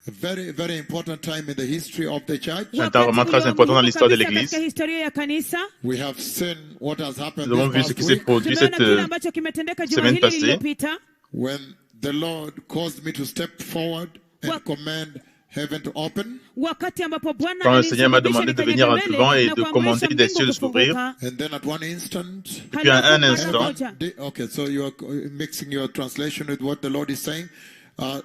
very, very important time in the history of the church. Un temps vraiment très important dans l'histoire de l'Église. We have seen what has happened Nous avons vu ce qui s'est produit cette semaine passée. When the Lord caused me to step forward and command heaven to open. Quand le Seigneur m'a demandé de venir devant et de commander des cieux de s'ouvrir. And then at one instant, et puis à un instant, okay, so you are mixing your translation with what the Lord is saying.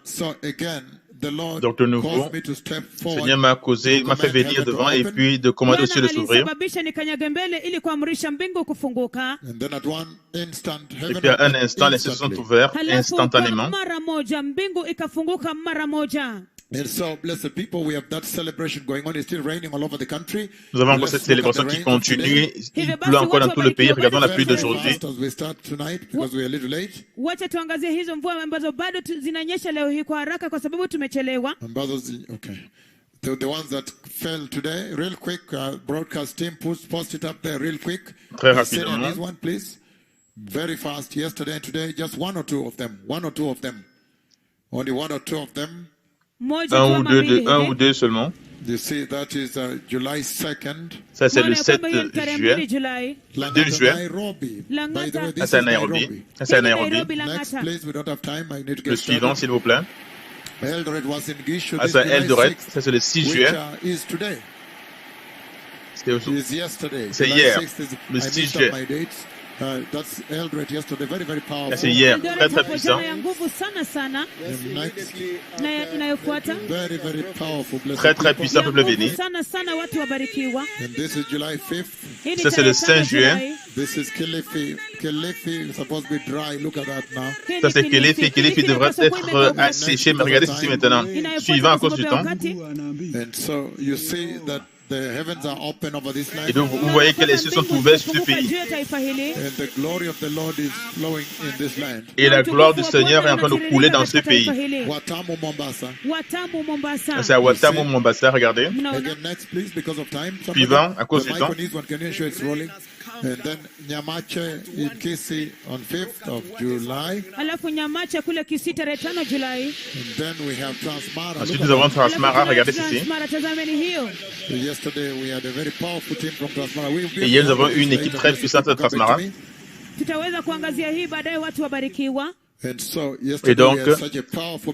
So again, the Lord donc de nouveau, le Seigneur m'a fait venir devant et puis de commander aux cieux de s'ouvrir. And then at one instant, et puis à un instant, les cieux sont ouverts instantanément. And so, blessed people, we have that celebration going on. It's still raining all over the country. Nous avons encore cette célébration qui continue. Il pleut encore dans tout le pays. Regardons la pluie d'aujourd'hui. Wacha tuangazie hizo mvua ambazo bado zinanyesha leo hii kwa haraka kwa sababu tumechelewa. Okay. The ones that fell today, real quick, broadcast team, post it up there real quick. Très rapidement. This one, please. Very fast. Yesterday and today, just one or two of them. Only one or two of them. Un ou deux seulement. You see, that is July 2nd. Ça, c'est le 7 juillet. 2 juillet. Ça, c'est à Nairobi. Next, please, we don't have time. I need to get le suivant, s'il vous plaît. Eldoret was in Gishu. Ça, c'est Eldoret. Ça, c'est le 6 juillet. C'est hier, le 6 juillet. That's Eldoret yesterday, very, very powerful. C'est hier, très très puissant. Very, very powerful. Très très puissant, peuple béni. And this is July 5th. Ça c'est le 5 juillet. This is Kilifi. Kilifi is supposed to be dry. Look at that now. Ça c'est Kilifi. Kilifi devrait être asséché, mais regardez ceci maintenant. Suivant à cause du temps. And so you see that the heavens are open over this land. Et donc vous voyez que les cieux sont ouverts sur ce pays. And the glory of the Lord is flowing in this land. Et la gloire du Seigneur est en train de couler dans ce pays. Watamu, Mombasa. C'est à Watamu, Mombasa, regardez. Again, next, please, because of time. Suivant, à cause du temps. And then Nyamache in Kisii on 5th of July. Alafu Nyamache kule Kisii tarehe 5 Julai. And then we have Transmara. Ensuite nous avons Transmara, regardez ceci. Yesterday we had a very powerful team from Transmara. Et hier nous avons eu une équipe très puissante de Transmara. Tutaweza kuangazia hii baadaye, watu wabarikiwa. Et donc,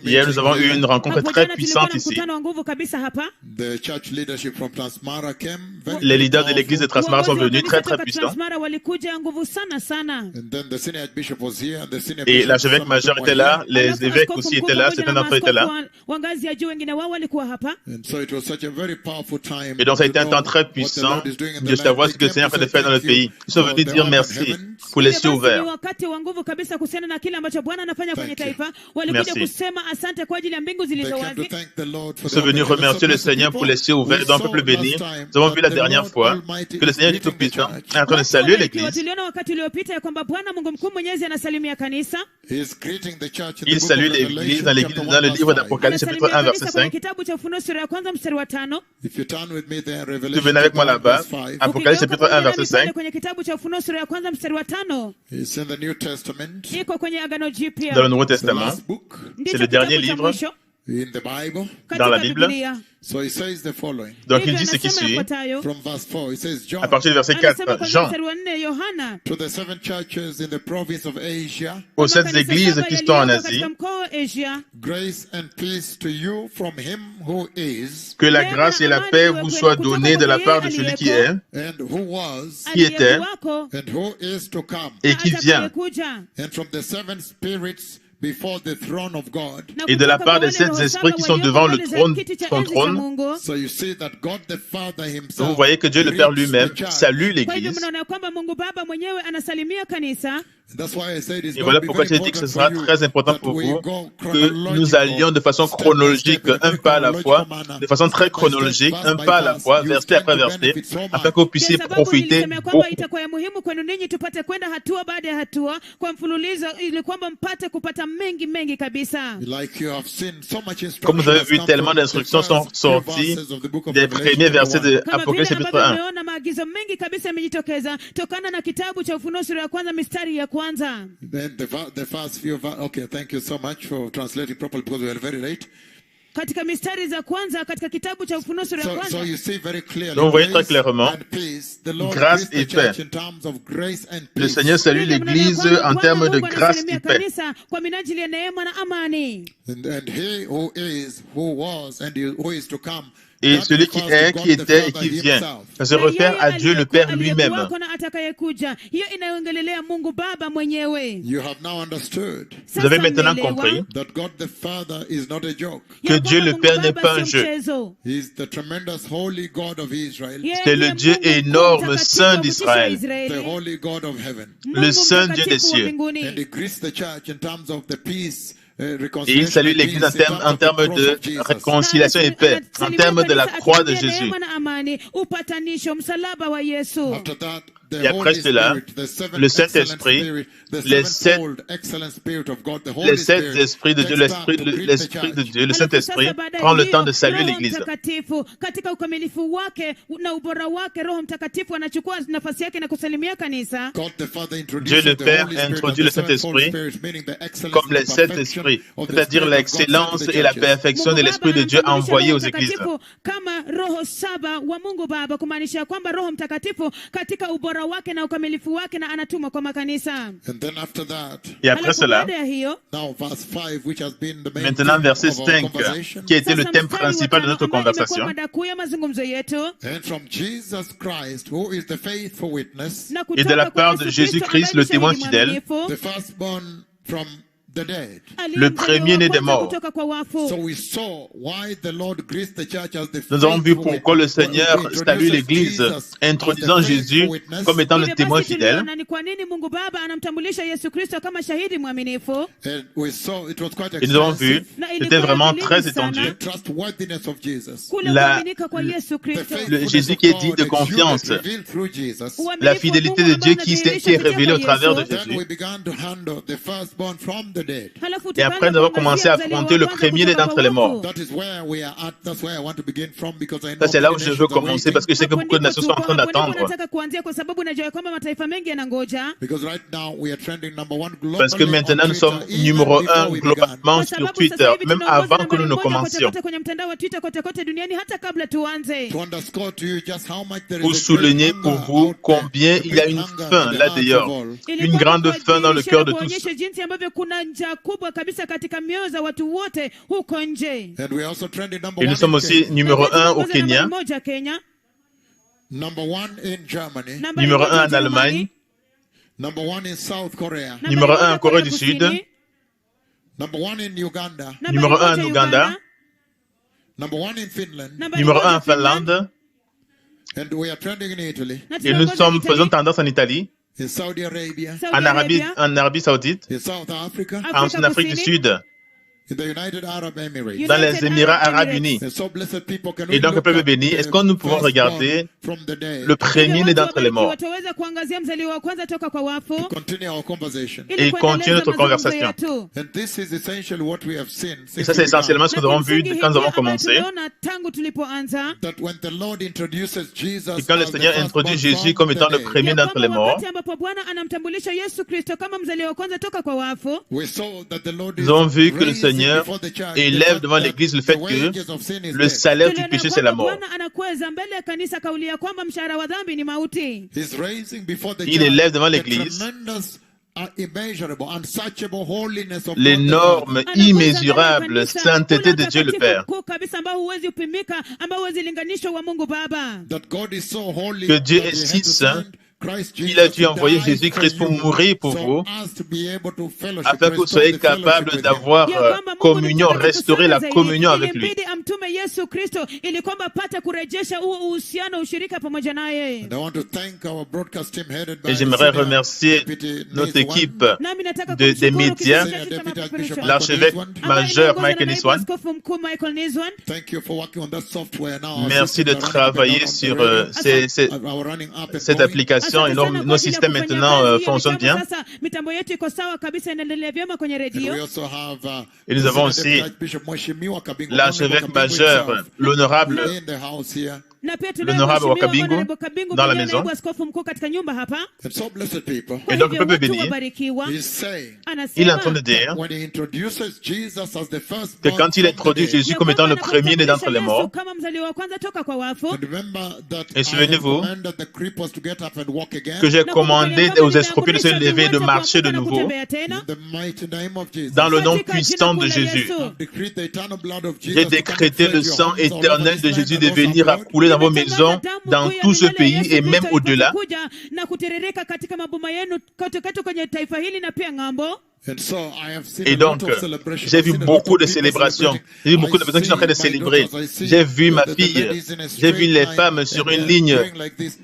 hier, nous avons eu une rencontre très puissante ici. Les leaders de l'église de Transmara sont venus très, très puissants. Et l'archevêque majeur était là, les évêques aussi étaient là, certains d'entre eux étaient là. Et donc, ça a été un temps très puissant de savoir ce que le Seigneur a fait dans le pays. Ils sont venus dire merci pour les cieux ouverts. Merci. Nous sommes venus remercier le Seigneur pour les cieux ouverts dans le peuple béni. Nous avons vu la dernière fois que le Seigneur du Tout-Puissant est en train de saluer l'Église. Il salue l'Église dans le livre d'Apocalypse, chapitre 1, verset 5. Si vous venez avec moi là-bas, Apocalypse, chapitre 1, verset 5. Dans le Nouveau Testament, c'est le dernier livre dans la Bible. Donc il dit ce qui suit. À partir du verset 4, Jean, aux 7 églises qui sont en Asie, que la grâce et la paix vous soient données de la part de celui qui est, qui était et qui vient, et de la part des 7 esprits qui sont devant son trône. Vous voyez que Dieu le Père lui-même salue l'Église. Et voilà pourquoi j'ai dit que ce sera très important pour vous que nous allions de façon chronologique, un pas à la fois, de façon très chronologique, un pas à la fois, verset après verset, afin que vous puissiez profiter beaucoup. Comme vous avez vu, tellement d'instructions sont sorties des premiers versets de Apocalypse chapitre 1. Then the first few, okay, thank you so much for translating properly because we are very late. katika mistari za kwanza katika kitabu cha Ufunuo sura ya kwanza. Donc vous voyez très clairement, grâce et paix. Le Seigneur salue l'Église en termes de grâce et paix. Kwa minajili ya neema na amani. And he who is, who was, and who is to come. Et celui qui est, qui était et qui vient. Ça se réfère à Dieu le Père lui-même. You have now understood Vous avez maintenant compris that God the Father is not a joke. que Dieu le Père n'est pas un jeu. He is the tremendous holy God of Israel. C'est le Dieu énorme, saint d'Israël. The holy God of heaven. Le saint Dieu des cieux. And he greets the church in terms of the peace. Et il salue l'Église en termes de réconciliation et paix, en termes de la croix de Jésus. Et après cela, le Saint-Esprit, les sept esprits de Dieu, l'Esprit de Dieu, le Saint-Esprit prend le temps de saluer l'Église. Dieu le Père introduit le Saint-Esprit comme les sept esprits, c'est-à-dire l'excellence et la perfection de l'Esprit de Dieu envoyé aux églises. Et après cela, maintenant verset 5, qui a été le thème principal de notre conversation. Et de la part de Jésus-Christ, le témoin fidèle, le premier-né des morts. Nous avons vu pourquoi le Seigneur salue l'Église, introduisant Jésus comme étant le témoin fidèle. Et nous avons vu, c'était vraiment très étendu, Jésus qui est digne de confiance, la fidélité de Dieu qui est révélée au travers de Jésus. Et après, nous avons commencé à affronter le premier-né d'entre les morts. Ça, c'est là où je veux commencer, parce que je sais que beaucoup de nations sont en train d'attendre. Parce que maintenant, nous sommes numéro 1 globalement sur Twitter, même avant que nous ne commencions. Pour souligner pour vous combien il y a une faim là d'ailleurs, une grande faim dans le cœur de tous. Et nous sommes aussi numéro 1 au Kenya, numéro 1 en Allemagne, numéro 1 en Corée du Sud, numéro 1 en Ouganda, numéro 1 en Finlande, et nous faisons tendance en Italie, en Arabie Saoudite, en Afrique du Sud, dans les Émirats Arabes Unis. Et donc, le peuple béni, est-ce que nous pouvons regarder le premier-né d'entre les morts et continuer notre conversation? Et ça, c'est essentiellement ce que nous avons vu quand nous avons commencé. Et quand le Seigneur introduit Jésus comme étant le premier d'entre les morts, nous avons vu que le Seigneur élève devant l'Église le fait que le salaire du péché, c'est la mort. Il élève devant l'Église l'énorme, immesurable sainteté de Dieu le Père. Que Dieu est si saint, il a dû envoyer Jésus-Christ pour mourir pour vous, afin que vous soyez capables d'avoir communion, restaurer la communion avec lui. Et j'aimerais remercier notre équipe des médias, l'archevêque majeur Michael Niswan. Merci de travailler sur cette application connexion et nos systèmes maintenant fonctionnent bien. Et nous avons aussi l'archevêque majeur, l'honorable Wakabingu dans la maison. Et donc le peuple béni, il est en train de dire que quand il introduit Jésus comme étant le premier-né d'entre les morts, et souvenez-vous que j'ai commandé aux estropiés de se lever et de marcher de nouveau dans le nom puissant de Jésus. J'ai décrété le sang éternel de Jésus de venir à couler dans vos maisons, dans tout ce pays et même au-delà. Et donc, j'ai vu beaucoup de célébrations. J'ai vu beaucoup de personnes qui sont en train de célébrer. J'ai vu ma fille, j'ai vu les femmes sur une ligne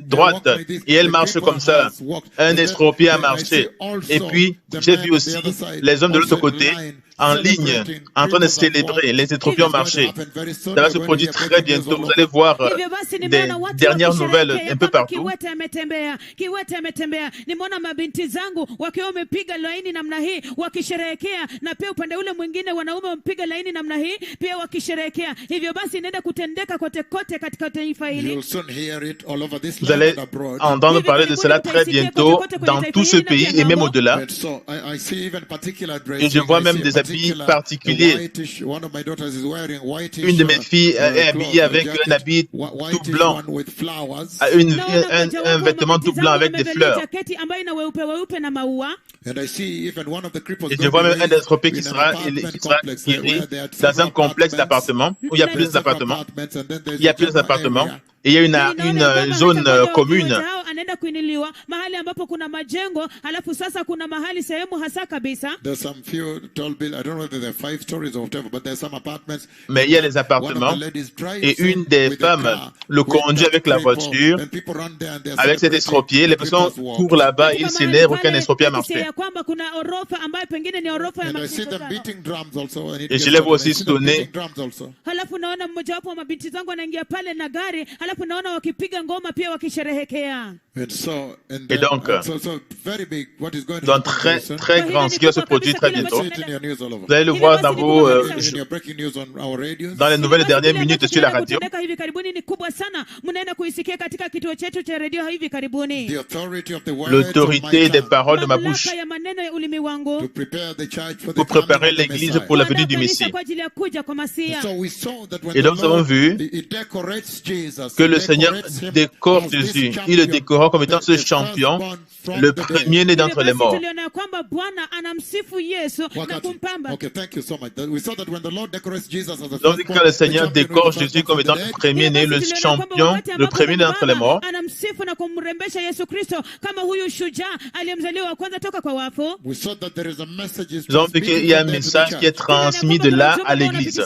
droite et elles marchent comme ça. Un estropié a marché. Et puis, j'ai vu aussi les hommes de l'autre côté en ligne, en train de célébrer. Les estropiés ont marché. Ça va se produire très bientôt. Vous allez voir des dernières nouvelles un peu partout. wakisherehekea na pia upande ule mwingine wanaume wampiga laini namna hii pia wakisherehekea. Hivyo basi inaenda kutendeka kote kote katika taifa hili. Vous allez entendre parler de cela très bientôt dans tout ce pays et même au-delà. Et je vois même des habits particuliers. Une de mes filles est habillée avec un habit tout blanc, un vêtement tout blanc avec des fleurs. Et je vois même un estropié qui sera guéri dans un complexe d'appartements où il y a plusieurs appartements. Il y a plusieurs appartements. Et il y a une zone commune. Mais il y a les appartements et une des femmes le conduit avec la voiture, avec cet estropié. Les personnes courent là-bas et ils célèbrent qu'un estropié a marché. Et je les vois aussi sonner. Et donc, dans très, très grand, ce qui va se produire très bientôt, vous allez le voir dans vos, dans les nouvelles dernières minutes sur la radio. L'autorité des paroles de ma bouche pour préparer l'église pour la venue du Messie. Et donc, nous avons vu que le Seigneur décore Jésus. Il le décore comme étant ce champion, le premier-né d'entre les morts. Donc, quand le Seigneur décore Jésus comme étant le premier-né, le champion, le premier-né d'entre les morts, nous avons vu qu'il y a un message qui est transmis de là à l'Église.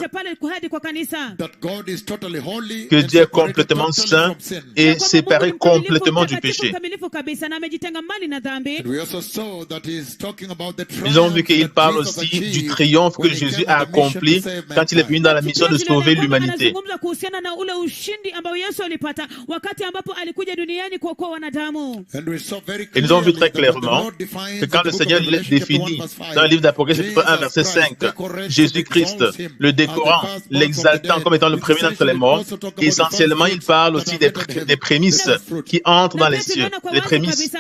Que Dieu est complètement saint et séparé complètement du péché. Nous avons vu qu'il parle aussi du triomphe que Jésus a accompli quand il est venu dans la mission de sauver l'humanité. Et nous avons vu très clairement que quand le Seigneur définit dans le livre d'Apocalypse 1, verset 5, Jésus-Christ, le décorant, l'exaltant comme étant le premier d'entre les morts, essentiellement il parle aussi des prémices qui entrent dans les cieux, les prémices.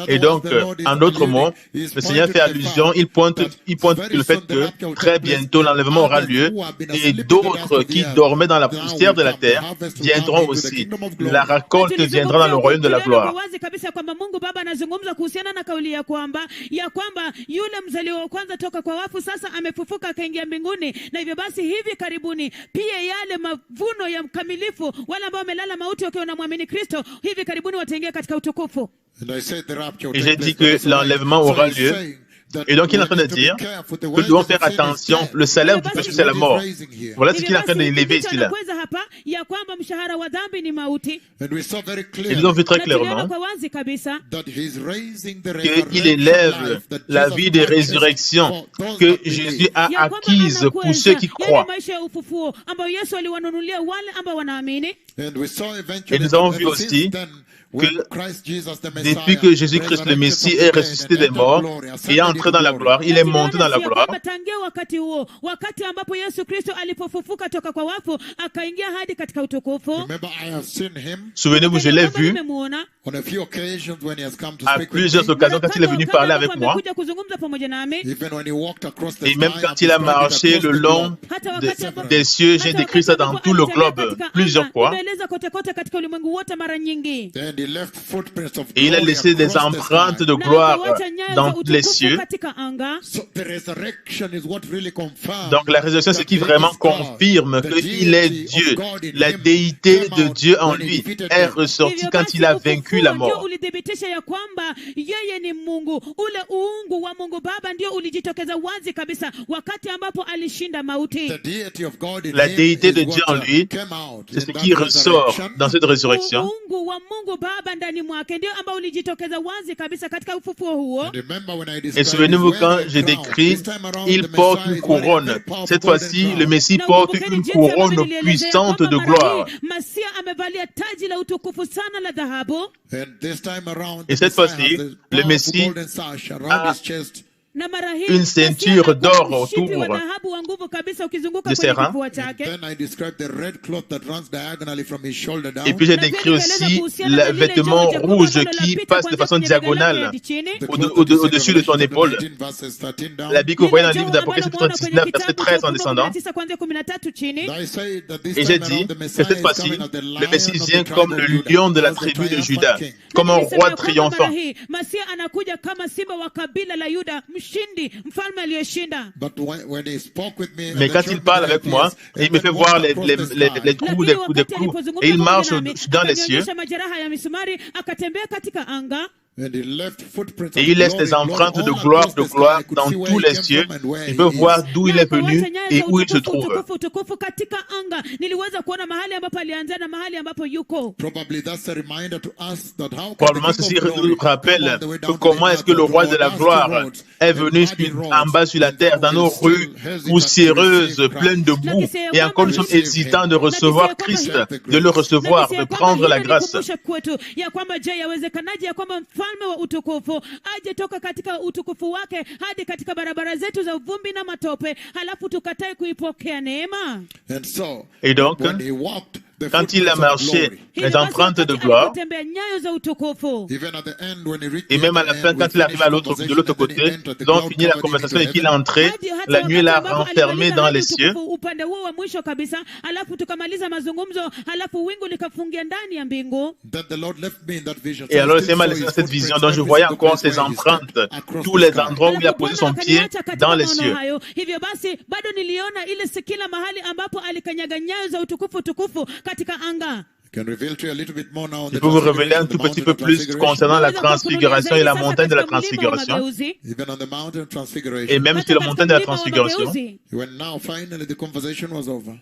Et donc, en d'autres mots, le Seigneur fait allusion, il pointe le fait que très bientôt l'enlèvement aura lieu et d'autres qui dormaient dans la poussière de la terre viendront aussi. La récolte viendra dans le royaume de la gloire. Et j'ai dit que l'enlèvement aura lieu. Et donc, il est en train de dire que nous devons faire attention. Le salaire du péché, c'est la mort. Voilà ce qu'il est en train d'élever ici. Là. Et nous avons vu très clairement qu'il élève la vie de résurrection que Jésus a acquise pour ceux qui croient. Et nous avons vu aussi que depuis que Jésus-Christ le Messie est ressuscité des morts et est entré dans la gloire, il est monté dans la gloire. Souvenez-vous, je l'ai vu à plusieurs occasions quand il est venu parler avec moi. Et même quand il a marché le long des cieux, j'ai décrit ça dans tout le globe plusieurs fois. Et il a laissé des empreintes de gloire dans les cieux. Donc la résurrection, c'est qui vraiment confirme qu'il est Dieu. La déité de Dieu en lui est ressortie quand il a vaincu la mort. La déité de Dieu en lui, c'est ce qui ressort dans cette résurrection. Et souvenez-vous quand j'ai décrit, il porte une couronne. Cette fois-ci, le Messie porte une couronne puissante de gloire. Et cette fois-ci, le Messie a une ceinture d'or autour de ses reins. Et puis j'ai décrit aussi le vêtement rouge qui passe de façon diagonale au-dessus de son épaule. La Bible que vous voyez dans le livre d'Apocalypse, chapitre 19, verset 13 en descendant. Et j'ai dit que cette fois-ci, le Messie vient comme le lion de la tribu de Juda, comme un roi triomphant. Mais quand il parle avec moi, il me fait voir les coups, et il marche dans les cieux. Et il laisse des empreintes de gloire dans tous les cieux. Il peut voir d'où il est venu et où il se trouve. Probablement ceci nous rappelle comment est-ce que le roi de la gloire est venu en bas sur la terre, dans nos rues poussiéreuses, pleines de boue, et encore nous sommes hésitants de recevoir Christ, de le recevoir, de prendre la grâce. Mfalme wa utukufu aje toka katika utukufu wake hadi katika barabara zetu za vumbi na matope, halafu tukatae kuipokea neema. Et donc, quand il a marché les empreintes de gloire, et même à la fin, quand il arrive de l'autre côté, ils ont fini la conversation et qu'il est entré, la nuit l'a renfermé dans les cieux. Et alors le Seigneur m'a laissé dans cette vision, dont je voyais encore ses empreintes, tous les endroits où il a posé son pied dans les cieux. Je peux vous révéler un tout petit peu plus concernant la transfiguration et la montagne de la transfiguration. Et même sur la montagne de la transfiguration,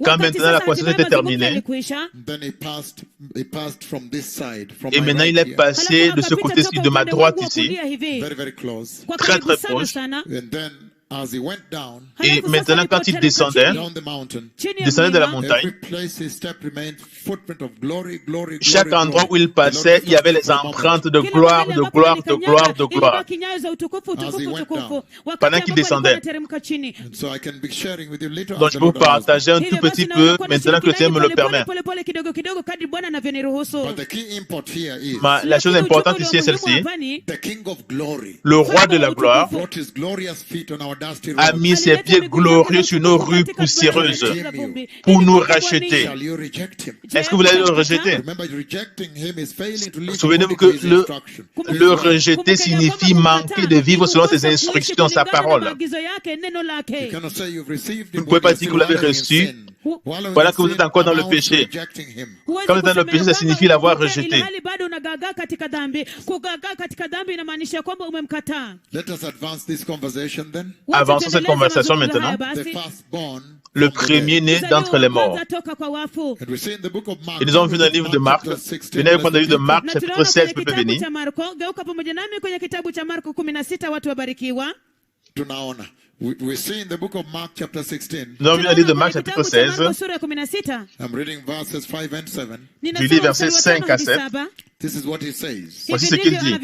quand maintenant la conversation était terminée, et maintenant il est passé de ce côté-ci, de ma droite ici, très très proche. Et maintenant, quand il descendait de la montagne, chaque endroit où il passait, il y avait les empreintes de gloire, de gloire, de gloire, de gloire. Pendant qu'il descendait. Donc, je peux vous partager un tout petit peu, maintenant que le Seigneur me le permet. La chose importante ici est celle-ci. Le roi de la gloire a mis ses pieds glorieux sur nos rues poussiéreuses pour nous racheter. Est-ce que vous l'avez rejeté? Souvenez-vous que le rejeter signifie manquer de vivre selon ses instructions, sa parole. Vous ne pouvez pas dire que vous l'avez reçu Voilà que vous êtes encore dans le péché. Quand vous êtes dans le péché, ça signifie l'avoir rejeté. Let us advance this conversation then. Avançons cette conversation maintenant. The firstborn Le premier-né d'entre les morts. And we see in the book of Mark, Et nous avons vu dans le livre de Marc, venez avec moi dans le livre de Marc, chapitre 16, peuple béni. tunaona. We see in the book of Mark chapter 16. Nous avons vu dans le livre de Marc, chapitre 16. I'm reading verses 5 and 7. Je lis versets 5 à 7. This is what he says. Voici ce qu'il dit.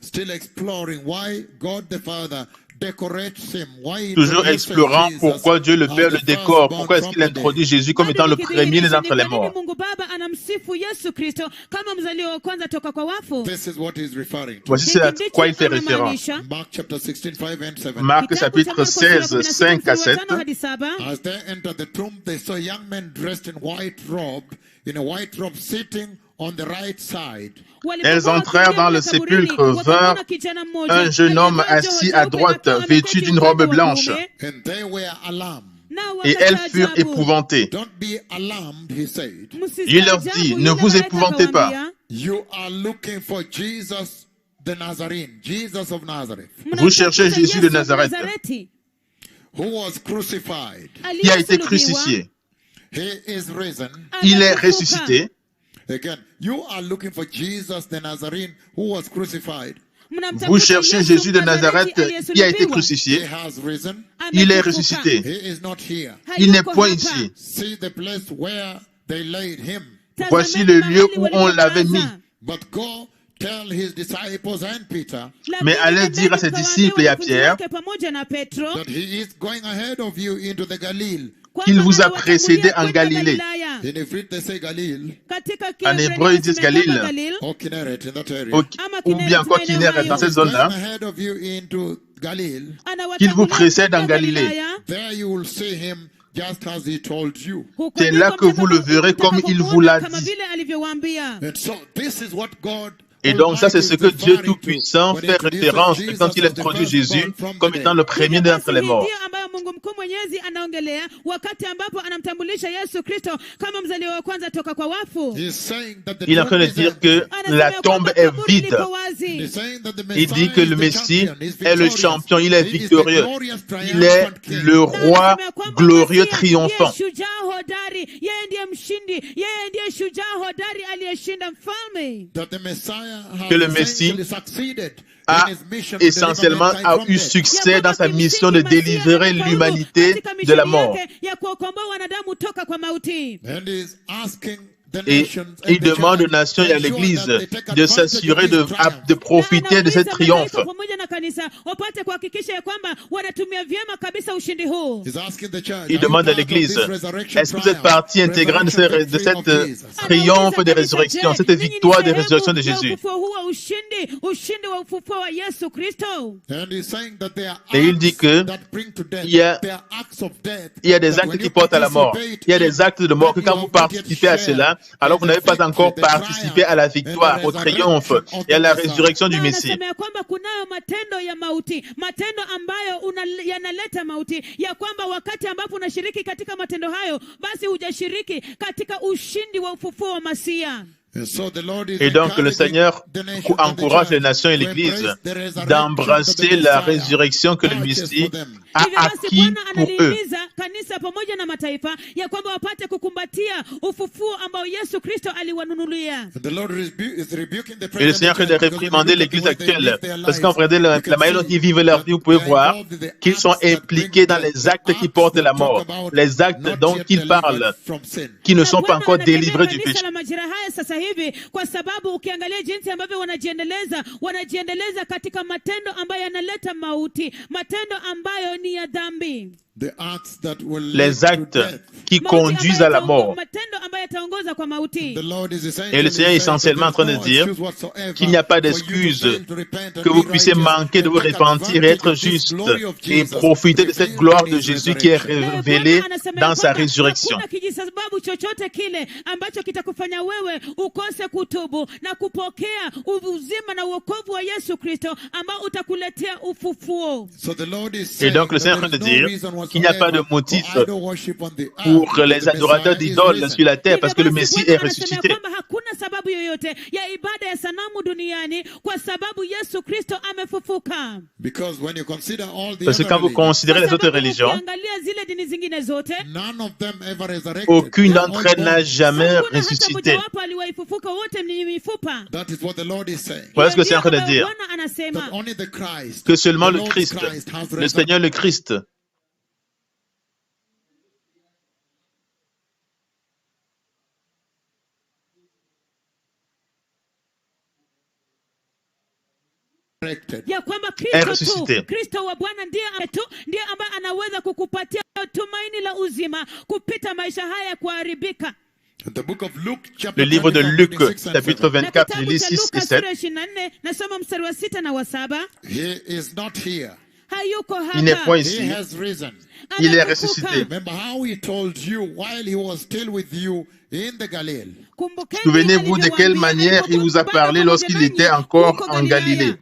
Still exploring why God the Father decorates him. Why Toujours explorant pourquoi Dieu le Père le décore, pourquoi est-ce qu'il introduit Jésus comme étant le premier d'entre les morts. This is what he's referring to. Voici à quoi il fait référence. Mark chapter 16, 5 and 7. Marc chapitre 16, 5 à 7. As they entered the tomb, they saw a young man dressed in a white robe, sitting on the right side. Elles entrèrent dans le sépulcre, vinrent un jeune homme assis à droite, vêtu d'une robe blanche. And they were alarmed. Et elles furent épouvantées. Don't be alarmed, he said. Il leur dit, ne vous épouvantez pas. You are looking for Jesus the Nazarene, Jesus of Nazareth, Vous cherchez Jésus de Nazareth, who was crucified. qui a été crucifié. He is risen. Il est ressuscité. Again, you are looking for Jesus the Nazarene who was crucified. Vous cherchez Jésus de Nazareth qui a été He crucifié. has risen. Il est ressuscité. He is not here. Il n'est point ici. See the place where they laid him. Voici le lieu où on l'avait mis. But go tell his disciples and Peter Mais allez dire à ses disciples et à Pierre that he is going ahead of you into the Galilee. qu'il vous a précédé en Galilée. In Hebrew they say Galilee En hébreu, ils disent Galilée. or Kinneret in that area. Ou bien quoi qu'il n'est dans cette Going zone-là, ahead of you into Galilee. qu'il vous précède en Galilée. There you will see him just as he told you. C'est là que vous le verrez comme il vous l'a dit. And so this is what God Et donc ça, c'est ce que Dieu Tout-Puissant fait référence quand il introduit Jésus comme étant le premier d'entre les morts. Il est en train de dire que la tombe est vide. Il dit que le Messie est le champion, il est victorieux. Il est le roi glorieux triomphant. Que le Messie a essentiellement eu succès dans sa mission de délivrer l'humanité de la mort. Et il demande aux nations et à l'Église de s'assurer de profiter de ce triomphe. Il demande à l'Église, est-ce que vous êtes partie intégrante de cette triomphe de résurrection, cette victoire de résurrection de Jésus? Et il dit que il y a des actes qui portent à la mort. Il y a des actes de mort que quand vous participez à cela, alors vous n'avez pas encore participé à la victoire, au triomphe et à la résurrection du Messie. Et donc le Seigneur encourage les nations et l'Église d'embrasser la résurrection que le Messie a acquis pour eux. Et le Seigneur a réprimandé l'Église actuelle parce qu'en vrai, la manière dont ils vivent leur vie, vous pouvez voir qu'ils sont impliqués dans les actes qui portent la mort, les actes dont ils parlent, qui ne sont pas encore délivrés du péché. Hivi kwa sababu ukiangalia jinsi ambavyo wanajiendeleza katika matendo ambayo yanaleta mauti, matendo ambayo ni ya dhambi. Les actes qui conduisent à la mort. Et le Seigneur est essentiellement en train de dire qu'il n'y a pas d'excuse, que vous puissiez manquer de vous repentir et être juste et profiter de cette gloire de Jésus qui est révélée dans sa résurrection. Et donc le Seigneur est en train de dire qu'il n'y a pas de motif pour les adorateurs d'idoles sur la terre parce que le Messie est ressuscité. Parce que quand vous considérez les autres religions, aucune d'entre elles n'a jamais ressuscité. Voilà ce que c'est en train de dire. Que seulement le Christ, le Seigneur le Christ, est ressuscité. Le livre de Luc, chapitre 24, les 6 et 7. Il n'est point ici. Il est ressuscité. Souvenez-vous de quelle manière il vous a parlé lorsqu'il était encore en Galilée.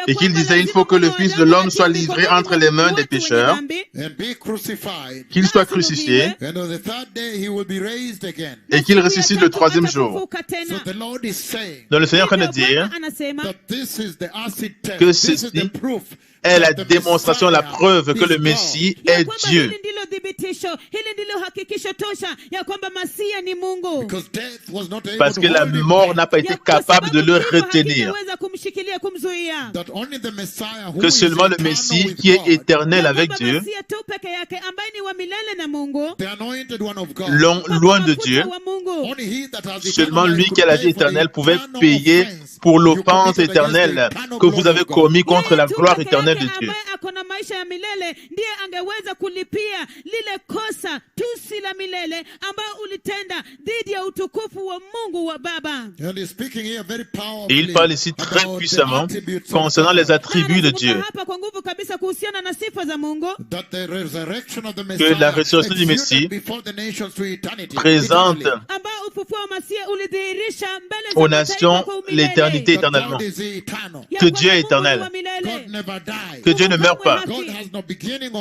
Et qu'il disait, il faut que le Fils de l'homme soit livré entre les mains des pécheurs, qu'il soit crucifié, et qu'il ressuscite le troisième jour. Donc le Seigneur vient de dire que ceci est la démonstration, la preuve que le Messie est Dieu. Parce que la mort n'a pas été capable de le retenir. Que seulement le Messie qui est éternel avec Dieu, loin de Dieu, seulement lui qui a la vie éternelle pouvait payer pour l'offense éternelle que vous avez commis contre la gloire éternelle de Dieu. Et il parle ici très puissamment concernant les attributs de Dieu. Que la résurrection du Messie présente aux nations l'éternité éternellement. Que Dieu est éternel. Que Dieu ne meurt pas.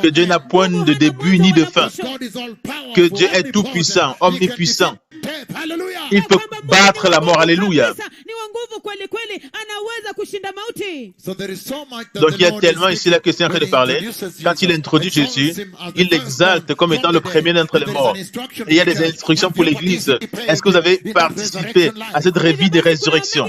Que Dieu n'a point de début ni de fin. Que Dieu est tout puissant, omnipuissant. Il peut battre la mort. Alléluia. Donc il y a tellement ici la question en train de parler. Quand il introduit Jésus, il l'exalte comme étant le premier d'entre les morts. Et il y a des instructions pour l'Église. Est-ce que vous avez participé à cette vie de résurrection?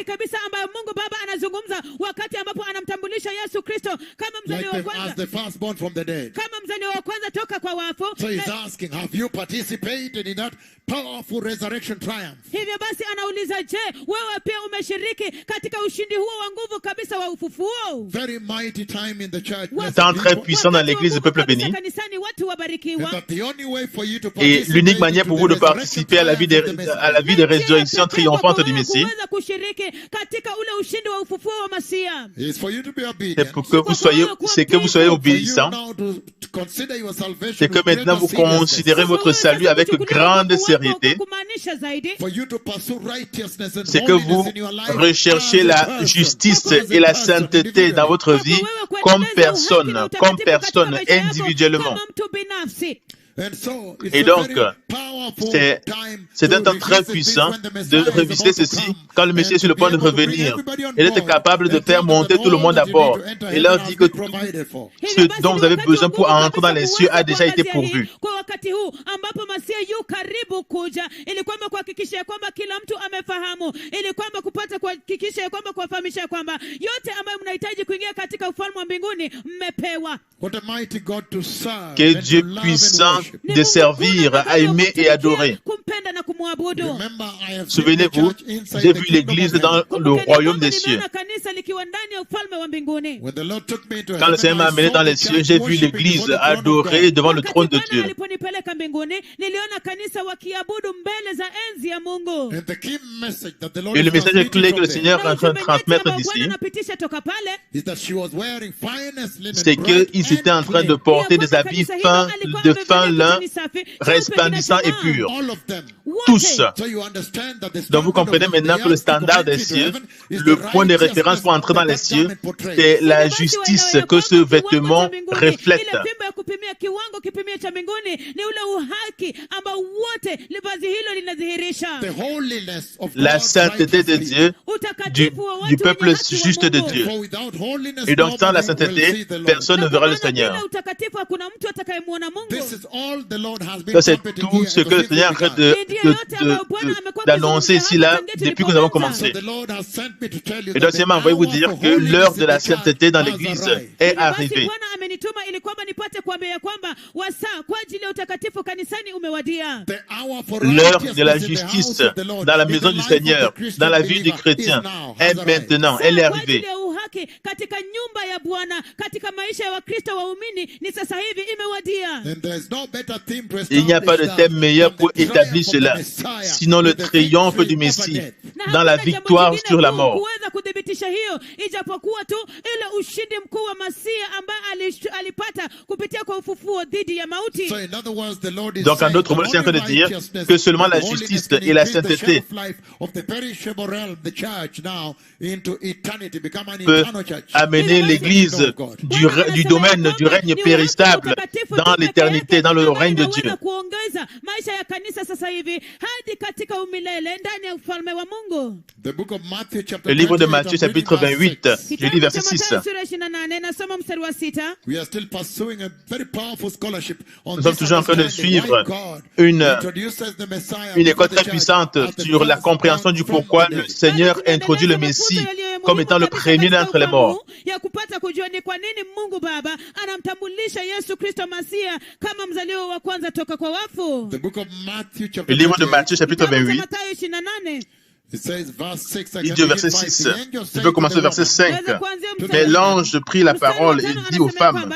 Hivyo basi anauliza, je, wewe pia umeshiriki katika ushindi huo wa nguvu kabisa wa ufufuo? Temps très puissant dans l'église du peuple béni. Et l'unique manière pour vous de participer à la vie de résurrection triomphante du Messie, c'est que vous soyez obéissants. C'est que maintenant vous considérez votre salut avec grande sérieuxité. C'est que vous recherchez la justice et la sainteté dans votre vie comme personne individuellement. Et donc, c'est un temps très puissant de revisiter ceci quand le Messie est sur le point de revenir. Il est capable de faire monter tout le monde à bord. Et leur dit que tout ce dont vous avez besoin pour entrer dans les cieux a déjà été pourvu. Que Dieu puissant de servir, à aimer et adorer. Souvenez-vous, j'ai vu l'église dans le royaume des cieux. Quand le Seigneur m'a amené dans les cieux, j'ai vu l'église adorer devant le trône de Dieu. Et le message clé que le Seigneur est en train de transmettre d'ici, c'est qu'ils étaient en train de porter des habits fins, de fin lin, resplendissants et purs. tous. Donc vous comprenez maintenant que le standard des cieux, le point de référence pour entrer dans les cieux, c'est la justice que ce vêtement reflète. La sainteté de Dieu, du peuple juste de Dieu. Et donc sans la sainteté, personne ne verra le Seigneur. Ça, c'est tout ce que le Seigneur arrête d'annoncer ici là depuis que nous avons commencé. Et donc, Seigneur m'a envoyé vous dire que l'heure de la sainteté dans l'Église est arrivée. L'heure de la justice dans la maison du Seigneur, dans la vie du chrétien, est maintenant, elle est arrivée. Il n'y a pas de thème meilleur pour établir cela, sinon le triomphe du Messie dans la victoire sur la mort. Donc, en d'autres mots, c'est en train de dire que seulement la justice et la sainteté peut amener l'Église du domaine du règne périssable dans l'éternité, dans le règne de Dieu. Le livre de Matthieu, chapitre 28, je lis verset 6. Nous sommes toujours en train de suivre une école très puissante sur la compréhension du pourquoi le Seigneur introduit le Messie comme étant le premier d'entre les morts. Le livre de Matthieu, chapitre 28, il dit au verset 6, je peux commencer au verset 5. Mais l'ange prit la parole et dit aux femmes,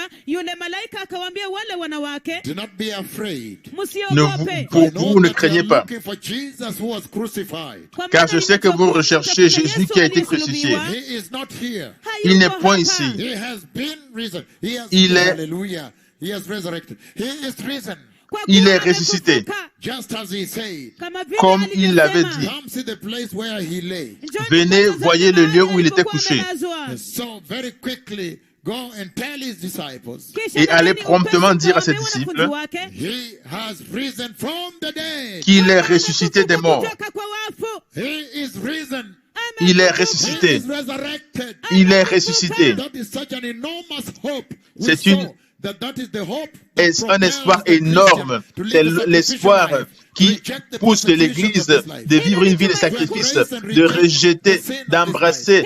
vous ne craignez pas, car je sais que vous recherchez Jésus qui a été crucifié. Il n'est point ici. Il est ressuscité, comme il l'avait dit. Venez, voyez le lieu où il était couché. Et allez promptement dire à ses disciples qu'il est ressuscité des morts. Il est ressuscité. Il est ressuscité. C'est un espoir énorme. C'est l'espoir qui pousse l'Église de vivre une vie de sacrifice, de rejeter, d'embrasser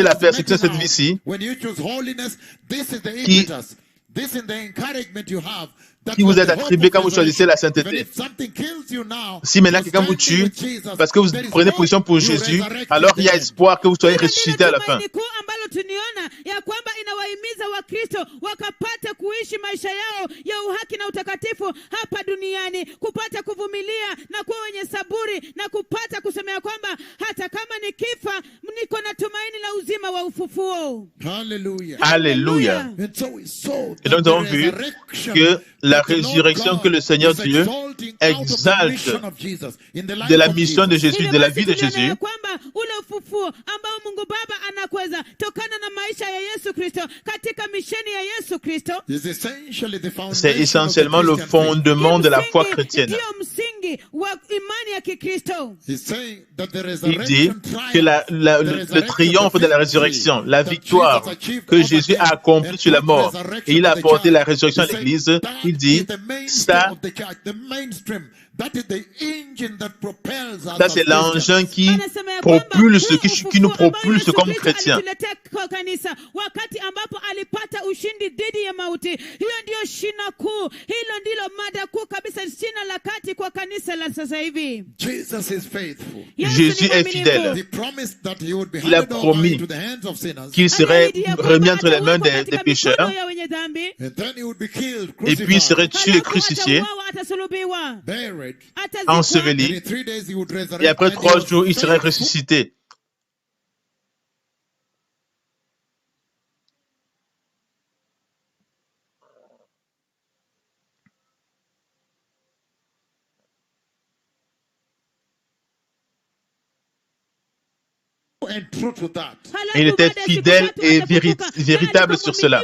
la persécution de cette vie-ci, qui vous est attribué quand vous choisissez la sainteté. Si maintenant quelqu'un vous tue parce que vous prenez position pour Jésus, alors il y a espoir que vous soyez ressuscité à la fin. Alléluia. Et donc nous avons vu que la résurrection que le Seigneur Dieu exalte de la mission de Jésus, de la vie de Jésus, c'est essentiellement le fondement de la foi chrétienne. Il dit que le triomphe de la résurrection, la victoire que Jésus a accomplie sur la mort, et il a apporté la résurrection à l'Église, il dit, ça c'est l'engin qui nous propulse comme chrétiens. Jésus est fidèle. Il a promis qu'il serait remis entre les mains des pécheurs et puis il serait tué et crucifié, enseveli, et après 3 jours, il serait ressuscité. and true to that. Et il était fidèle et véritable sur cela.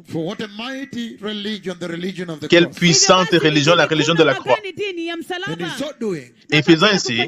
For what a mighty religion, the religion of the Quelle cross. puissante religion, la religion de la croix. And in so doing, Et faisant ainsi,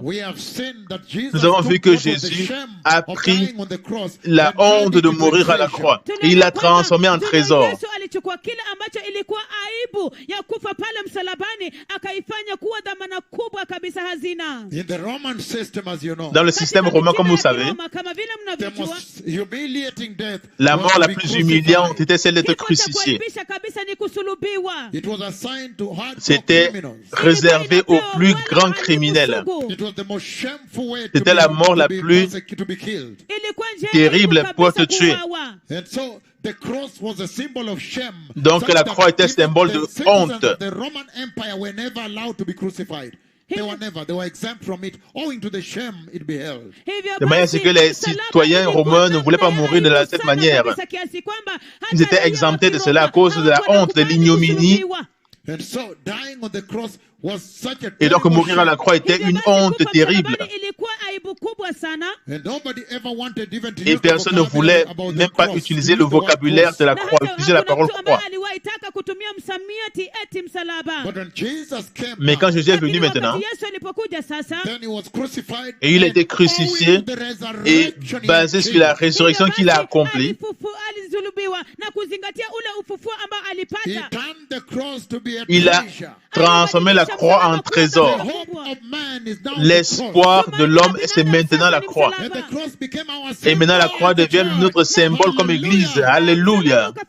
we have seen that Jesus nous avons vu took que both of the Jésus shame a of pris dying on the cross la and turned honte it de into mourir à la treasure. croix et il l'a transformé en trésor. Yesu alichukua kile ambacho ilikuwa aibu ya kufa pale msalabani akaifanya kuwa dhamana kubwa kabisa hazina. In the Roman system, as you know, Dans le système romain, comme vous savez, Kama vile the mnavyojua, most humiliating death la was mort to la be plus crucified. humiliante était celle d'être kifo cha crucifié. kuaibisha kabisa ni kusulubiwa. It was assigned to hardcore C'était criminals. réservé aux plus grands criminels. It was the most shameful way to C'était la mort la be plus to be killed. Ilikuwa njia terrible aibu pour kabisa te tuer. kuuawa. And so the cross was a symbol of shame. Donc, Such la that croix était even symbole the de citizens honte. of the Roman Empire were never allowed to be crucified. They were exempt from it, owing to the shame it beheld. De manière à ce que les citoyens romains ne voulaient pas mourir de cette manière. Ils étaient exemptés de cela à cause de la honte, de l'ignominie. And so dying on the cross was such a Et donc terrible mourir à la shame. croix était une honte terrible. And nobody ever wanted even to Et use the personne ne voulait vocabulary about the même pas cross. utiliser le Use the word vocabulaire cross. de la croix, utiliser la parole croix. But when Jesus came Mais quand now, Jésus est venu maintenant, then he was crucified et il a été and crucifié owing to the et resurrection he basé sur la achieved, résurrection qu'il a accomplie, he turned the cross to be a il a treasure. transformé la croix en The trésor. hope of man is now the cross. L'espoir de l'homme, c'est maintenant la croix. And the cross became our Et maintenant la symbol croix of the devient church. notre symbole comme église. Alléluia. So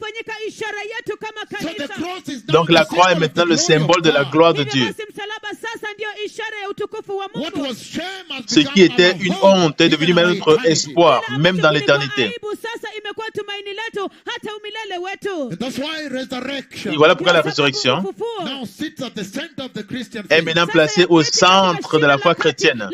the cross is now Donc la the croix est symbol of maintenant the le glory symbole of de la God. gloire de Dieu. What was shame has Ce qui become était our une hope, honte est even devenu our même notre eternity. espoir, même dans l'éternité. And that's why resurrection Et voilà pourquoi la résurrection now sits at the center of the Christian est faith. maintenant placée au centre de la foi chrétienne. And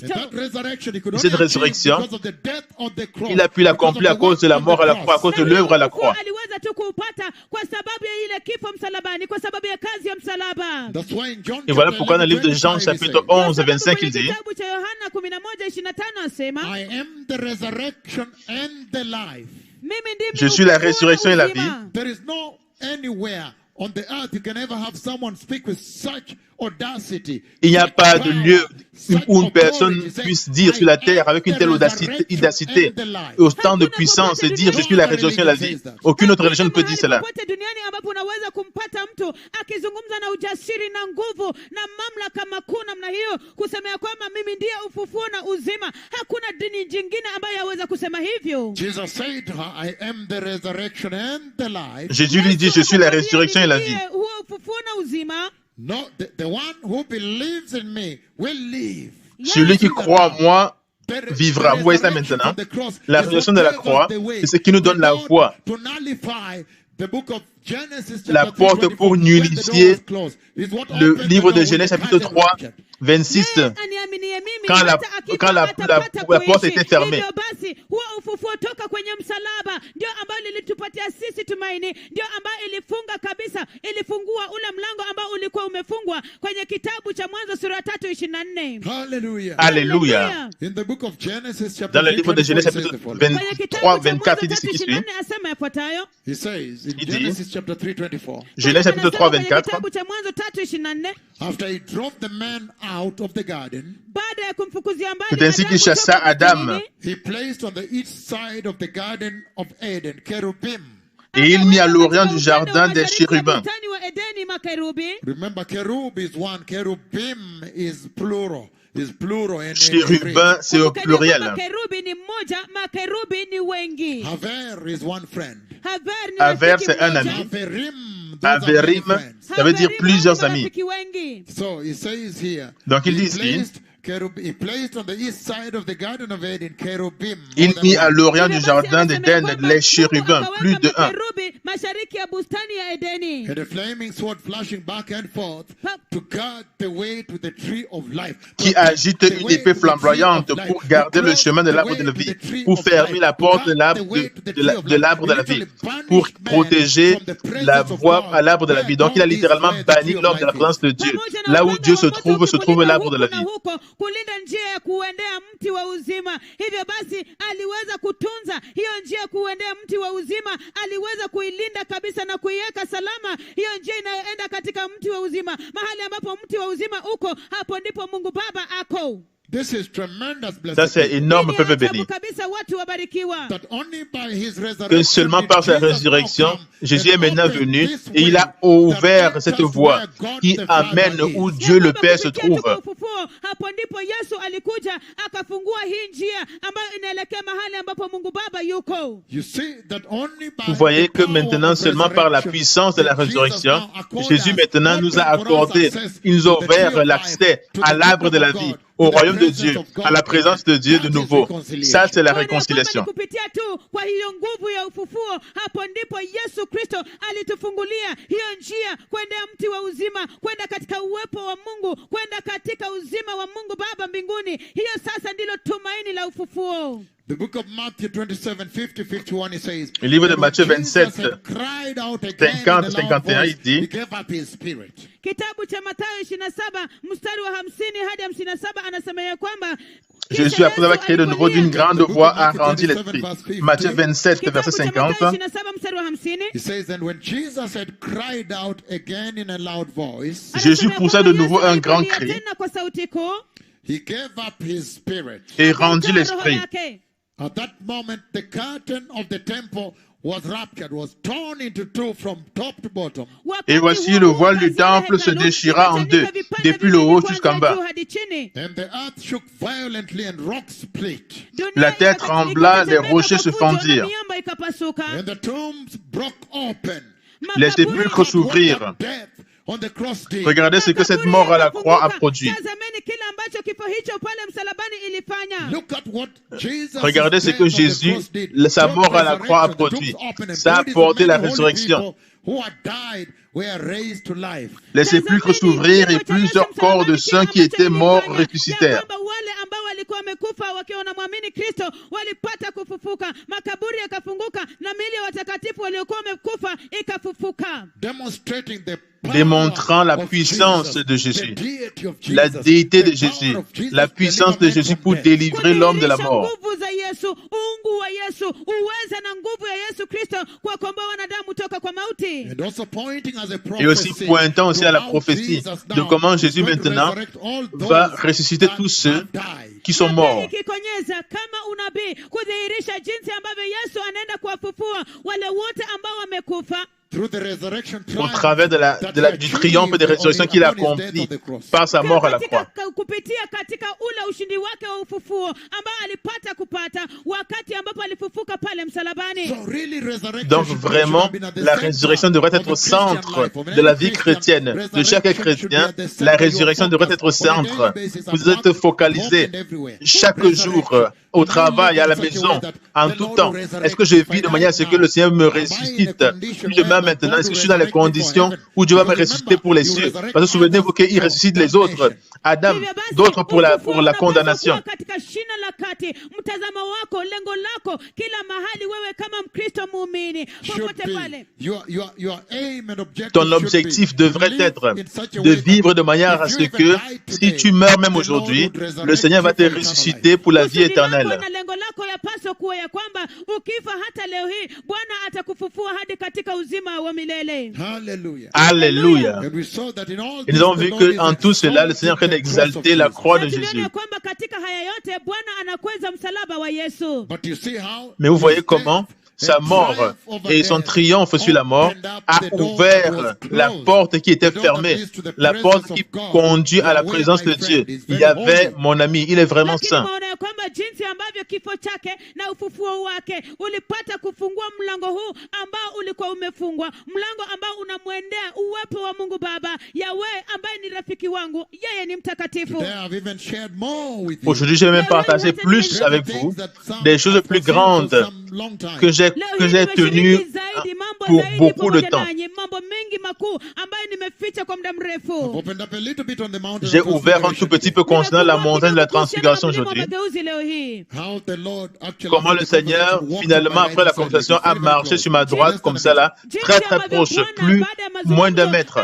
that resurrection, he could Cette only achieve résurrection, because of the death of the cross, il a pu l'accomplir à because of cause de la the mort à la work croix, à on the cause de l'œuvre à la croix. aliweza tu kuupata kwa sababu ya ile kifo msalabani, kwa sababu ya kazi ya msalaba. That's why in John Et voilà chapter pourquoi dans le livre de 11, Jean 25, chapitre he 11, Sababu 25, kwenye il dit, kitabu cha Yohana 11:25 asema, I am the resurrection and the life. mimi ndimi Je suis la ufufuo na résurrection et la uzima. There is no anywhere on the earth you can ever have someone speak with such audacity. il n'y a such pas de power, lieu such où une personne authority, saying, puisse dire sur la terre avec une telle audacité et autant de puissance et dire je suis la résurrection et la vie. Aucune autre religion ne peut dire cela. Popote duniani ambapo unaweza kumpata mtu akizungumza na ujasiri na nguvu na mamlaka makuu namna hiyo kusema ya kwamba mimi ndiye ufufuo na uzima. Hakuna dini jingine ambayo yaweza kusema hivyo. Jesus said to her, I am the resurrection and the life. Jésus lui dit je suis la résurrection et la vie. Huo ufufuo na uzima. No, the one who believes in me will live. Celui qui croit en moi vivra. Vous voyez ça maintenant? La résurrection de la croix, c'est ce qui nous donne la voie, la porte pour nullifier le livre de Genèse chapitre 3, 26, quand la porte était fermée. Hivyo basi huo ufufuo toka kwenye msalaba ndio ambao lilitupatia sisi tumaini, ndio ambao ilifunga kabisa, ilifungua ule mlango ambao ulikuwa umefungwa kwenye kitabu cha Mwanzo sura 3:24. Hallelujah. Alléluia. In the book of Genesis, chapter Dans le livre de 3, Genèse 24, chapitre it says the following. 23, 24, il dit ce qui suit. Asema yafuatayo. He says in Il dit, Genesis chapter 3, 24, Genèse chapitre 3, Kwenye 24, kitabu cha Mwanzo 3:24, after he drove the man out of the garden, baada ya kumfukuzia mbali c'est ainsi Adamu qu'il chassa kutoka Adam. bustanini, he placed on the east side of the garden of Eden cherubim. Et il mit à l'orient du jardin des chérubins. bustani wa Edeni makerubi. Remember, cherub is one, cherubim is plural. Is plural and Chérubin, c'est au pluriel. Makerubi ni mmoja, makerubi ni wengi. Haver is one friend. Haver ni Haver, rafiki c'est un mmoja. ami. Haverim, those are many Averim, friends. ça veut dire Haverim plusieurs wana amis. marafiki wengi. So he says here, Donc il dit he ici, placed on the east side of the garden of Eden cherubim. il more than mit à one. l'orient du Hivyo basi jardin anasema d'Éden kwamba les Mungu chérubins, akaweka plus de un. makerubi mashariki ya bustani ya Edeni. And a flaming sword flashing back and forth to guard the way to the tree of life. Qui agite une épée flamboyante pour garder le chemin de l'arbre de la vie, pour fermer la porte de l'arbre de la vie, pour protéger la voie à l'arbre de la vie. Donc il a littéralement banni l'homme de la présence de Dieu. Là où Dieu se trouve l'arbre de la vie. kulinda njia ya kuendea mti wa uzima. Hivyo basi aliweza kutunza hiyo njia ya kuendea mti wa uzima, aliweza kuilinda kabisa na kuiweka salama hiyo njia inayoenda katika mti wa uzima. Mahali ambapo mti wa uzima uko, hapo ndipo Mungu Baba ako. This is tremendous blessing. Ça, c'est énorme, peuple béni. Que seulement par sa résurrection, Jésus est maintenant venu et il a ouvert cette voie qui amène où Dieu le Père se trouve. Vous voyez que maintenant, seulement par la puissance de la résurrection, Jésus maintenant nous a accordé, il nous a ouvert l'accès à l'arbre de la vie, au royaume de Dieu, à la présence de Dieu de nouveau. Ça, c'est la réconciliation. The book of Matthew 27, 50, 51, it says, le livre de Matthieu 27, 50, 51, il dit, Jésus, après avoir crié de nouveau d'une grande voix, a rendu l'esprit. Matthieu 27, verset 50. Jésus poussa de nouveau un grand cri et rendit l'esprit. At that moment, the curtain of the temple was ruptured, was torn into two from top to bottom. Et voici le voile du temple se déchira en deux, depuis le haut jusqu'en bas. And the earth shook violently and rocks split. La terre trembla, les rochers se fendirent. And the tombs broke open. Les sépulcres s'ouvrirent. Regardez ce que cette mort à la croix a produit. Regardez ce que Jésus, sa mort à la croix a produit. Ça a apporté la résurrection. Les sépulcres s'ouvrirent et plusieurs corps de saints qui étaient morts ressuscitèrent. Démontrant la puissance de Jésus, la déité de Jésus, la puissance de Jésus pour délivrer l'homme de la mort. Et aussi pointant aussi à la prophétie de comment Jésus maintenant va ressusciter tous ceux qui sont morts. Au travers du triomphe de résurrection qu'il a accompli par sa mort à la croix. Donc vraiment, la résurrection devrait être au centre de la vie chrétienne, de chaque chrétien. La résurrection devrait être au centre. Vous êtes focalisés chaque jour, au travail, à la maison, en tout temps. Est-ce que je vis de manière à ce que le Seigneur me ressuscite demain maintenant? Est-ce que je suis dans les conditions où Dieu va me ressusciter pour les cieux? Parce que souvenez-vous qu'il ressuscite les autres, Adam, d'autres pour la condamnation. Ton objectif devrait être de vivre de manière à ce que si tu meurs même aujourd'hui, le Seigneur va te ressusciter pour la vie éternelle. Alléluia. Et nous avons vu qu'en tout cela, le Seigneur est d'exalter la croix de Jésus. Mais vous voyez comment sa mort et son triomphe sur la mort a ouvert la porte qui était fermée, la porte qui conduit à la présence de Dieu. Il y avait mon ami, il est vraiment saint. Aujourd'hui, je vais même partager plus avec vous des choses plus grandes que j'ai tenu pour beaucoup de temps. J'ai ouvert un tout petit peu concernant la montagne de la transfiguration aujourd'hui. Comment le Seigneur, finalement, après la conversation, a marché sur ma droite, comme ça là, très très proche, moins d'un mètre.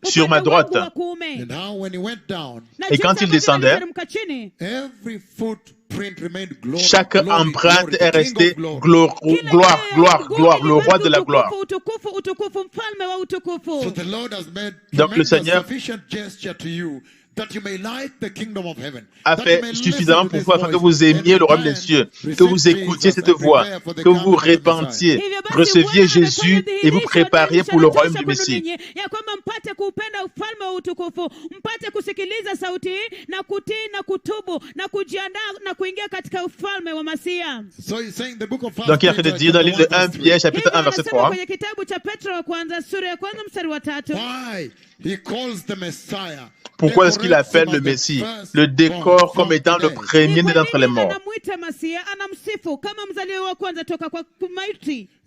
Sur ma droite. Et quand il descendait, chaque empreinte est restée gloire, le roi de la gloire. Donc le Seigneur a fait suffisamment pour vous afin que vous aimiez le royaume des cieux, que vous écoutiez cette voix, que vous repentiez, receviez Jésus et vous prépariez pour le royaume du Messie. Donc il est en train de dire dans le livre de 1 Pierre, chapitre 1, verset 3, pourquoi est-ce qu'il appelle le Messie, le décor, comme étant le premier né d'entre les morts?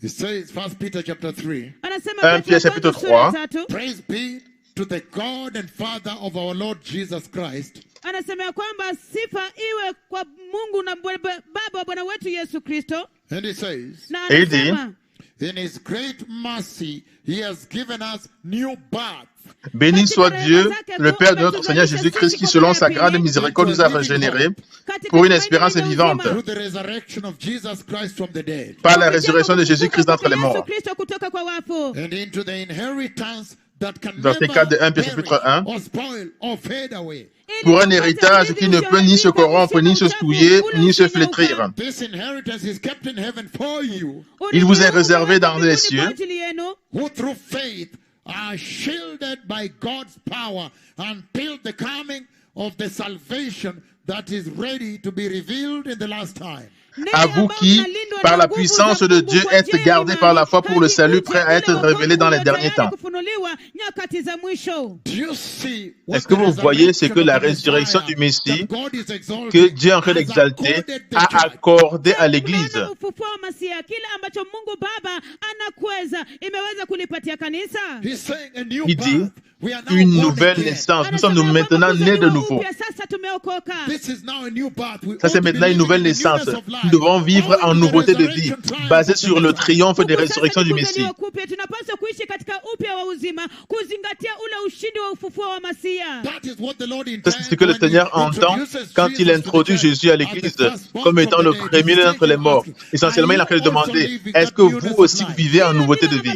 He says, 1 Peter chapter 3, 1 Pierre chapitre 3, praise be to the God and Father of our Lord Jesus Christ. Anasema kwamba sifa iwe kwa Mungu na Baba wa Bwana wetu Yesu Kristo. And he says, na anasema, in his great mercy, he has given us new birth. Béni soit Dieu, le Père de notre Seigneur Jésus-Christ, qui selon sa grande miséricorde nous a régénérés pour une espérance vivante par la résurrection de Jésus-Christ d'entre les morts. Verset 4 de 1 Pierre chapitre 1. Pour un héritage qui ne peut ni se corrompre, ni se souiller, ni se flétrir. Il vous est réservé dans les cieux, are shielded by God's power until the coming of the salvation that is ready to be revealed in the last time. À vous qui, par la puissance de Dieu, êtes gardés par la foi pour le salut prêt à être révélé dans les derniers temps. Est-ce que vous voyez ce que la résurrection du Messie, que Dieu en train d'exalter, a accordé à l'Église? Il dit une nouvelle naissance. Nous sommes maintenant nés de nouveau. Ça, c'est maintenant une nouvelle naissance. Nous devons vivre en nouveauté de vie, basée sur le triomphe des résurrections du Messie. C'est ce que le Seigneur entend quand il introduit Jésus à l'Église comme étant le premier d'entre les morts. Essentiellement, il a fait demander, est-ce que vous aussi vivez en nouveauté de vie?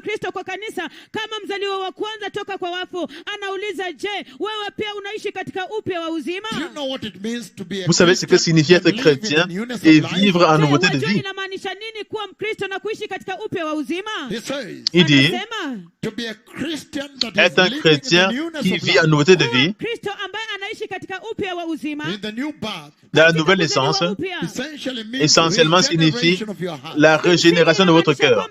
Kristo kwa kanisa kama mzaliwa wa kwanza toka kwa wafu, anauliza, je, wewe pia unaishi katika upya wa uzima? Vous savez ce que signifie être chrétien et vivre en nouveauté de vie? Inamaanisha nini kuwa Mkristo na kuishi katika upya wa uzima? Il dit, être un chrétien qui vit en nouveauté de vie, Kristo ambaye anaishi katika upya wa uzima, dans la nouvelle naissance, essentiellement signifie la régénération de votre cœur.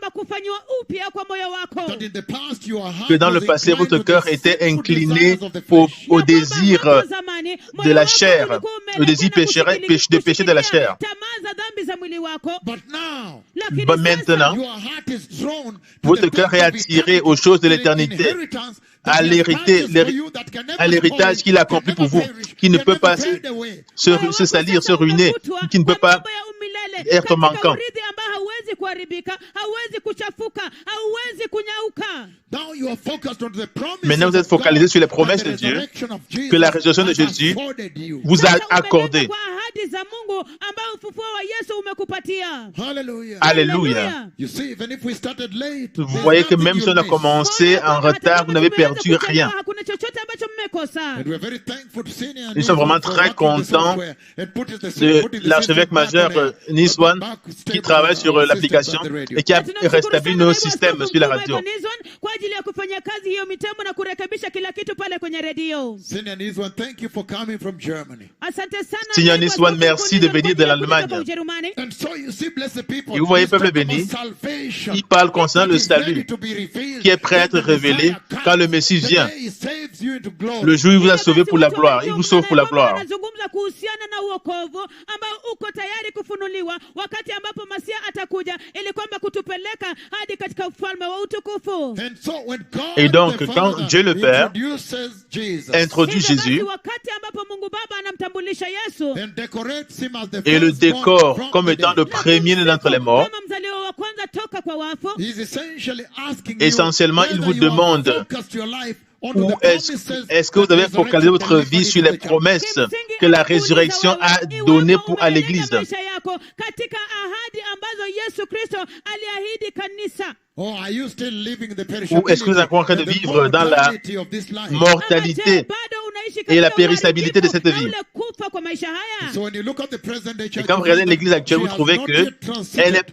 Que dans le passé, votre cœur était incliné au désir de la chair, au désir de péché de la chair. Maintenant, votre cœur est attiré aux choses de l'éternité, à l'héritage qu'il a accompli pour vous, qui ne peut pas se salir, se ruiner, qui ne peut pas être manquant. Maintenant, vous êtes focalisé sur les promesses de Dieu que la résurrection de Jésus vous a accordées. Alléluia. Vous voyez que même si on a commencé en retard, vous n'avez perdu rien. Nous sommes vraiment très contents de l'archevêque majeur Niswan qui travaille sur l'application et qui a rétabli nos systèmes sur la radio. Seigneur Niswan, merci de venir de l'Allemagne. Et vous voyez, peuple béni, il parle concernant le salut qui est prêt à être révélé quand le Messie vient. Le jour où il vous a sauvé pour la gloire, il vous sauve pour la gloire. Anazungumza kuhusiana na uokovu ambao uko tayari kufunuliwa wakati ambapo Masia atakuja ili kwamba kutupeleka hadi katika ufalme wa utukufu. Et donc, quand Dieu le Père introduit Jésus wakati ambapo Mungu Baba anamtambulisha Yesu et le décore comme étant le premier d'entre les morts, kama mzaliwa wa kwanza toka kwa wafu, essentiellement, il vous demande où est-ce que vous avez focalisé votre vie sur les promesses que la résurrection a données à l'Église? katika ahadi ambazo Yesu Kristo aliahidi kanisa. Ou est-ce que vous êtes encore en train de vivre dans la mortalité et la périssabilité de cette vie? Et quand vous regardez l'Église actuelle, vous trouvez qu'elle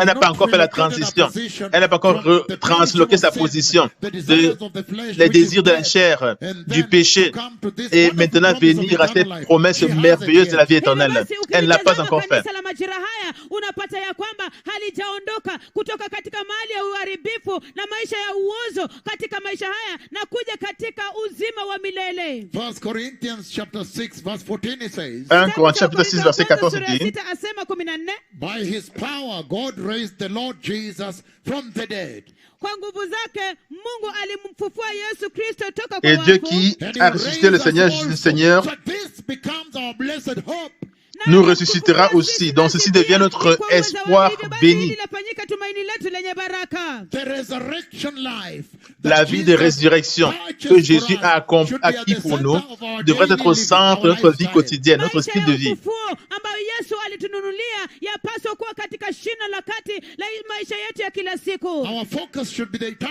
n'a pas encore fait la transition. Elle n'a pas encore transloqué sa position les désirs de la chair, du péché, et maintenant venir à cette promesse merveilleuse de la vie éternelle. Elle ne l'a pas encore fait. Uharibifu na maisha ya uozo katika maisha haya na kuja katika uzima wa milele. 1 Corinthians chapter 6 verse 14 it says. 1 Corinthiens chapitre 6 verset 14 dit. By his power God raised the Lord Jesus from the dead. Kwa nguvu zake Mungu alimfufua Yesu Kristo toka kwa wafu. Et Dieu qui a ressuscité le Seigneur nous ressuscitera aussi. Donc ceci devient notre espoir béni. La vie de résurrection que Jésus a acquis pour nous devrait être au centre de notre vie quotidienne, notre style de vie.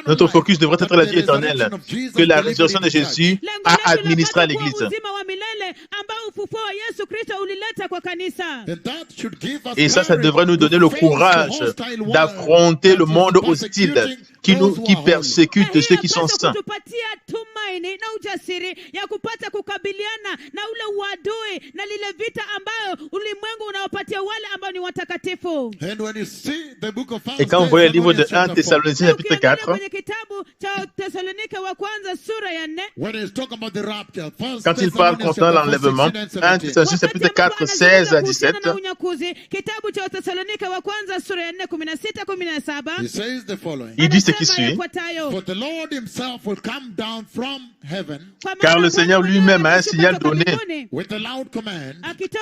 Notre focus devrait être la vie éternelle que la résurrection de Jésus a administrée à l'Église. Et ça devrait nous donner le courage d'affronter le monde hostile qui persécute ceux qui sont saints. Et quand vous voyez le livre de 1 Thessaloniciens chapitre 4, quand il parle concernant l'enlèvement, 1 Thessaloniciens chapitre 4, 16 à 17, il dit ce qui suit. Car le Seigneur lui-même a un signal donné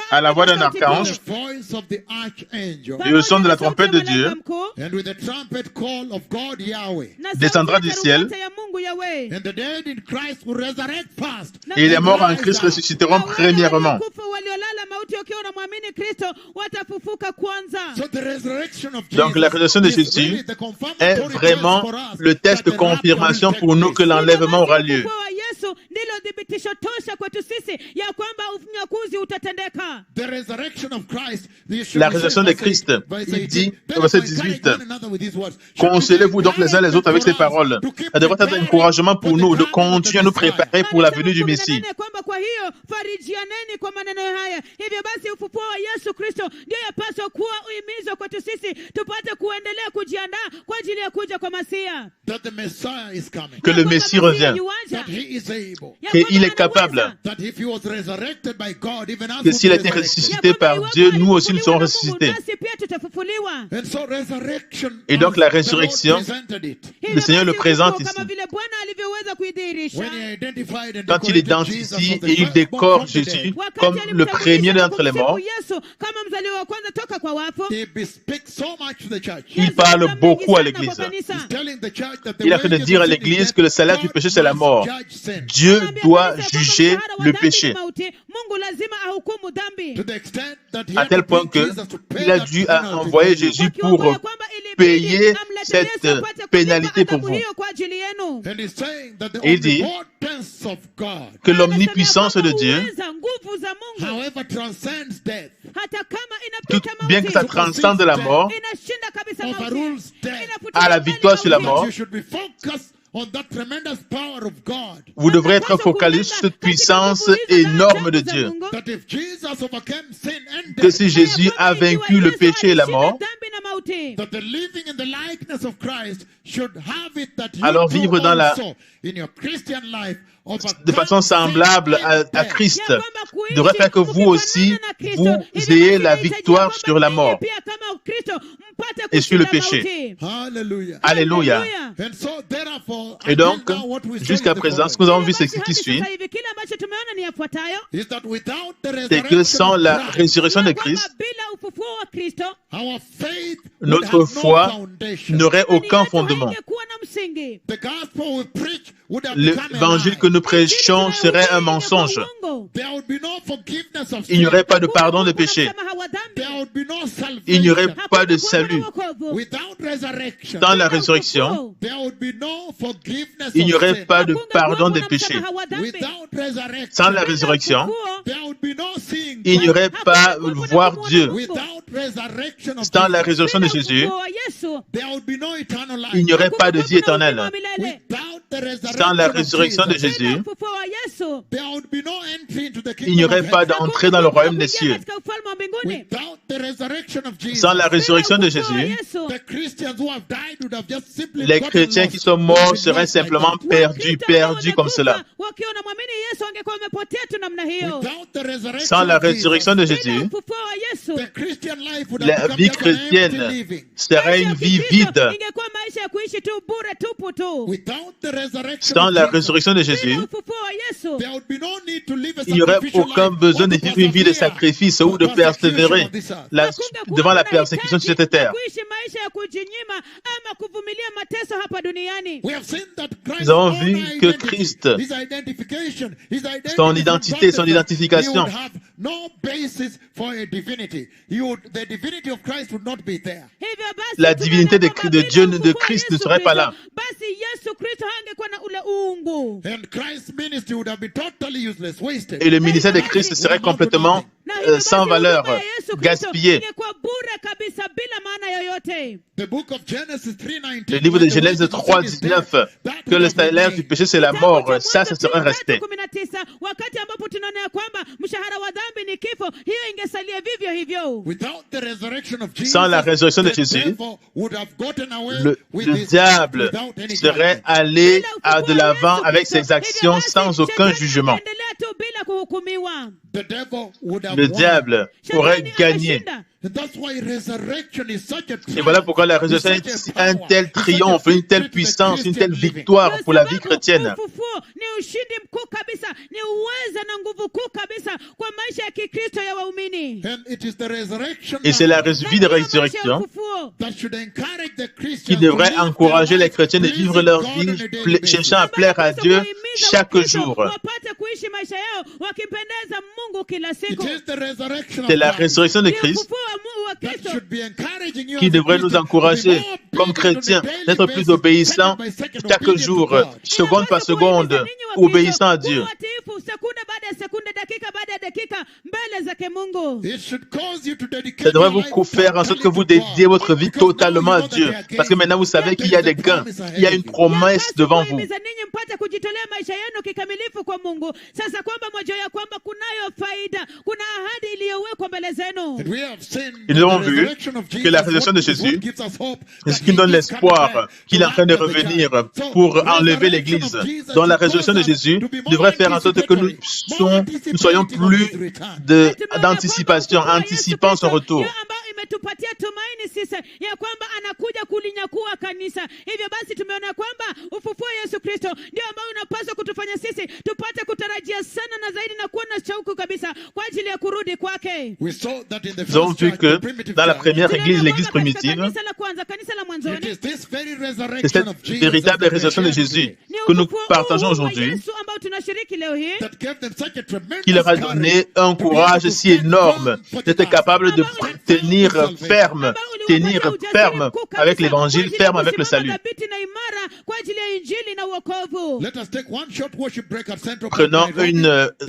à la voix d'un archange et au son de la trompette de Dieu descendra du ciel et les morts en Christ ressusciteront premièrement. Donc la résurrection de Jésus est vraiment le test de confirmation pour nous que l'enlèvement aura lieu. La résurrection de Christ, il dit, au verset 18, consolez-vous donc les uns les autres avec ces paroles. Ça devrait être un encouragement pour nous de continuer à nous préparer pour la venue du Messie. Que le Messie revient, qu'il est capable, que s'il a été ressuscité par Dieu, nous aussi nous serons ressuscités. Et donc la résurrection, le Seigneur le présente ici. Quand il identifie et il décore Jésus comme le premier d'entre les morts, il parle beaucoup à l'Église. Il a fait de dire à l'Église que le salaire du péché, c'est la mort. Dieu doit juger le péché. À tel point qu'il a dû envoyer Jésus pour payer cette pénalité pour vous. Et il dit que l'omnipuissance de Dieu, bien que ça transcende la mort, a la victoire sur la mort. Vous devrez être focalisé sur cette puissance énorme de Dieu. Que si Jésus a vaincu le péché et la mort, alors vivre dans la de façon semblable à Christ devrait faire que vous aussi, vous ayez la victoire sur la mort et sur le péché. Alléluia. Et donc, jusqu'à présent, ce que nous avons vu, c'est ce qui suit, c'est que sans la résurrection de Christ, notre foi n'aurait aucun fondement. L'évangile que nous prêchons serait un mensonge. Il n'y aurait pas de pardon de péché. Il n'y aurait pas de salut. Sans la résurrection, il n'y aurait pas de pardon des péchés. Sans la résurrection, il n'y aurait pas voir Dieu. Sans la résurrection de Jésus, il n'y aurait pas de vie éternelle. Sans la résurrection de Jésus, il n'y aurait pas d'entrée dans le royaume des cieux. Sans la résurrection de Jésus, les chrétiens qui sont morts seraient simplement perdus comme cela. Sans la résurrection de Jésus, la vie chrétienne serait une vie vide. Sans la résurrection de Jésus, il n'y aurait aucun besoin de vivre une vie de sacrifice ou de persévérer devant la persécution sur cette terre. Nous avons vu que Christ, son identité, son identification, la divinité de Dieu, de Christ ne serait pas là. Et le ministère de Christ serait complètement sans valeur, gaspillé. Le livre de Genèse 3:19, que le salaire du péché c'est la mort, ça serait resté. Sans la résurrection de Jésus, le diable serait allé de l'avant avec ses actions sans aucun jugement. Le diable aurait gagné. Et voilà pourquoi la résurrection est un tel triomphe, une telle puissance, une telle victoire pour la vie chrétienne. Et c'est la vie de résurrection qui devrait encourager les chrétiens de vivre leur vie cherchant à plaire à Dieu chaque jour. C'est la résurrection de Christ qui devrait nous encourager comme chrétiens d'être plus obéissants chaque jour, seconde par seconde, obéissant à Dieu. Ça devrait vous faire en sorte que vous dédiez votre vie totalement à Dieu. Parce que maintenant vous savez qu'il y a des gains, il y a une promesse devant vous. Et nous avons vu que la résurrection de Jésus est ce qui nous donne l'espoir qu'il est en train de revenir pour enlever l'Église. Donc la résurrection de Jésus devrait faire en sorte que nous soyons plus d'anticipation, anticipant son retour. Nous avons vu que dans la première église, l'église primitive, c'est cette véritable résurrection de Jésus que nous partageons aujourd'hui qui leur a donné un courage si énorme d'être capable de tenir ferme avec l'évangile, ferme avec le salut. Prenons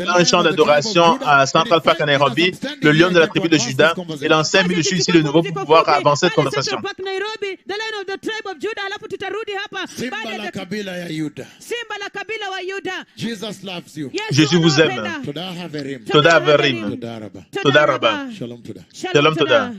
un chant d'adoration à Central Park à Nairobi, le lion de la tribu de Juda, et dans 5 minutes, je suis ici de nouveau pour pouvoir avancer cette conversation. Jésus vous aime. Toda Averim. Toda Rabba. Shalom Toda.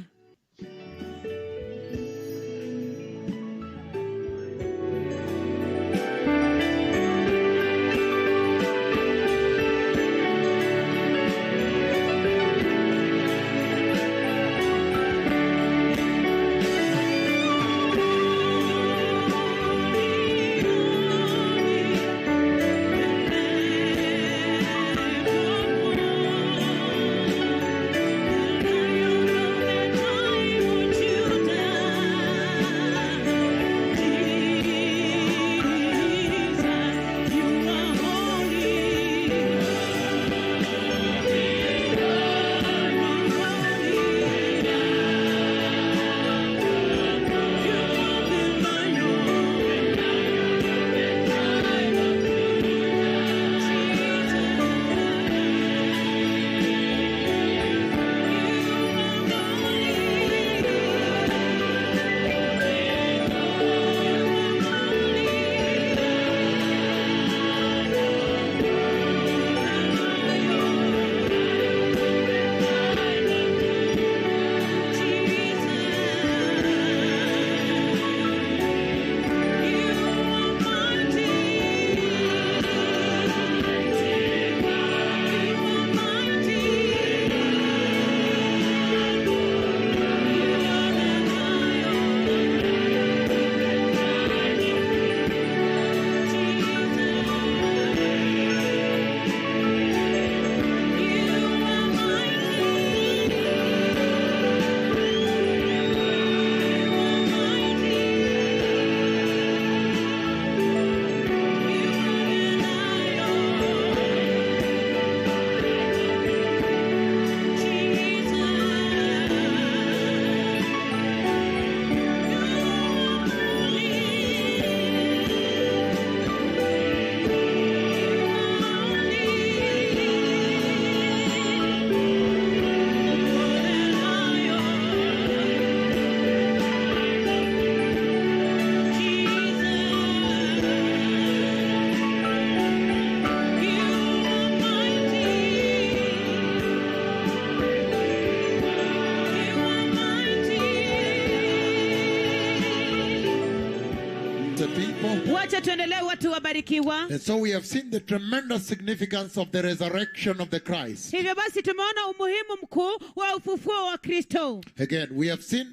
blessed people. Wacha tuendelee watu wabarikiwa. And so we have seen the tremendous significance of the resurrection of the Christ. Hivyo basi tumeona umuhimu mkuu wa ufufuo wa Kristo. Again, we have seen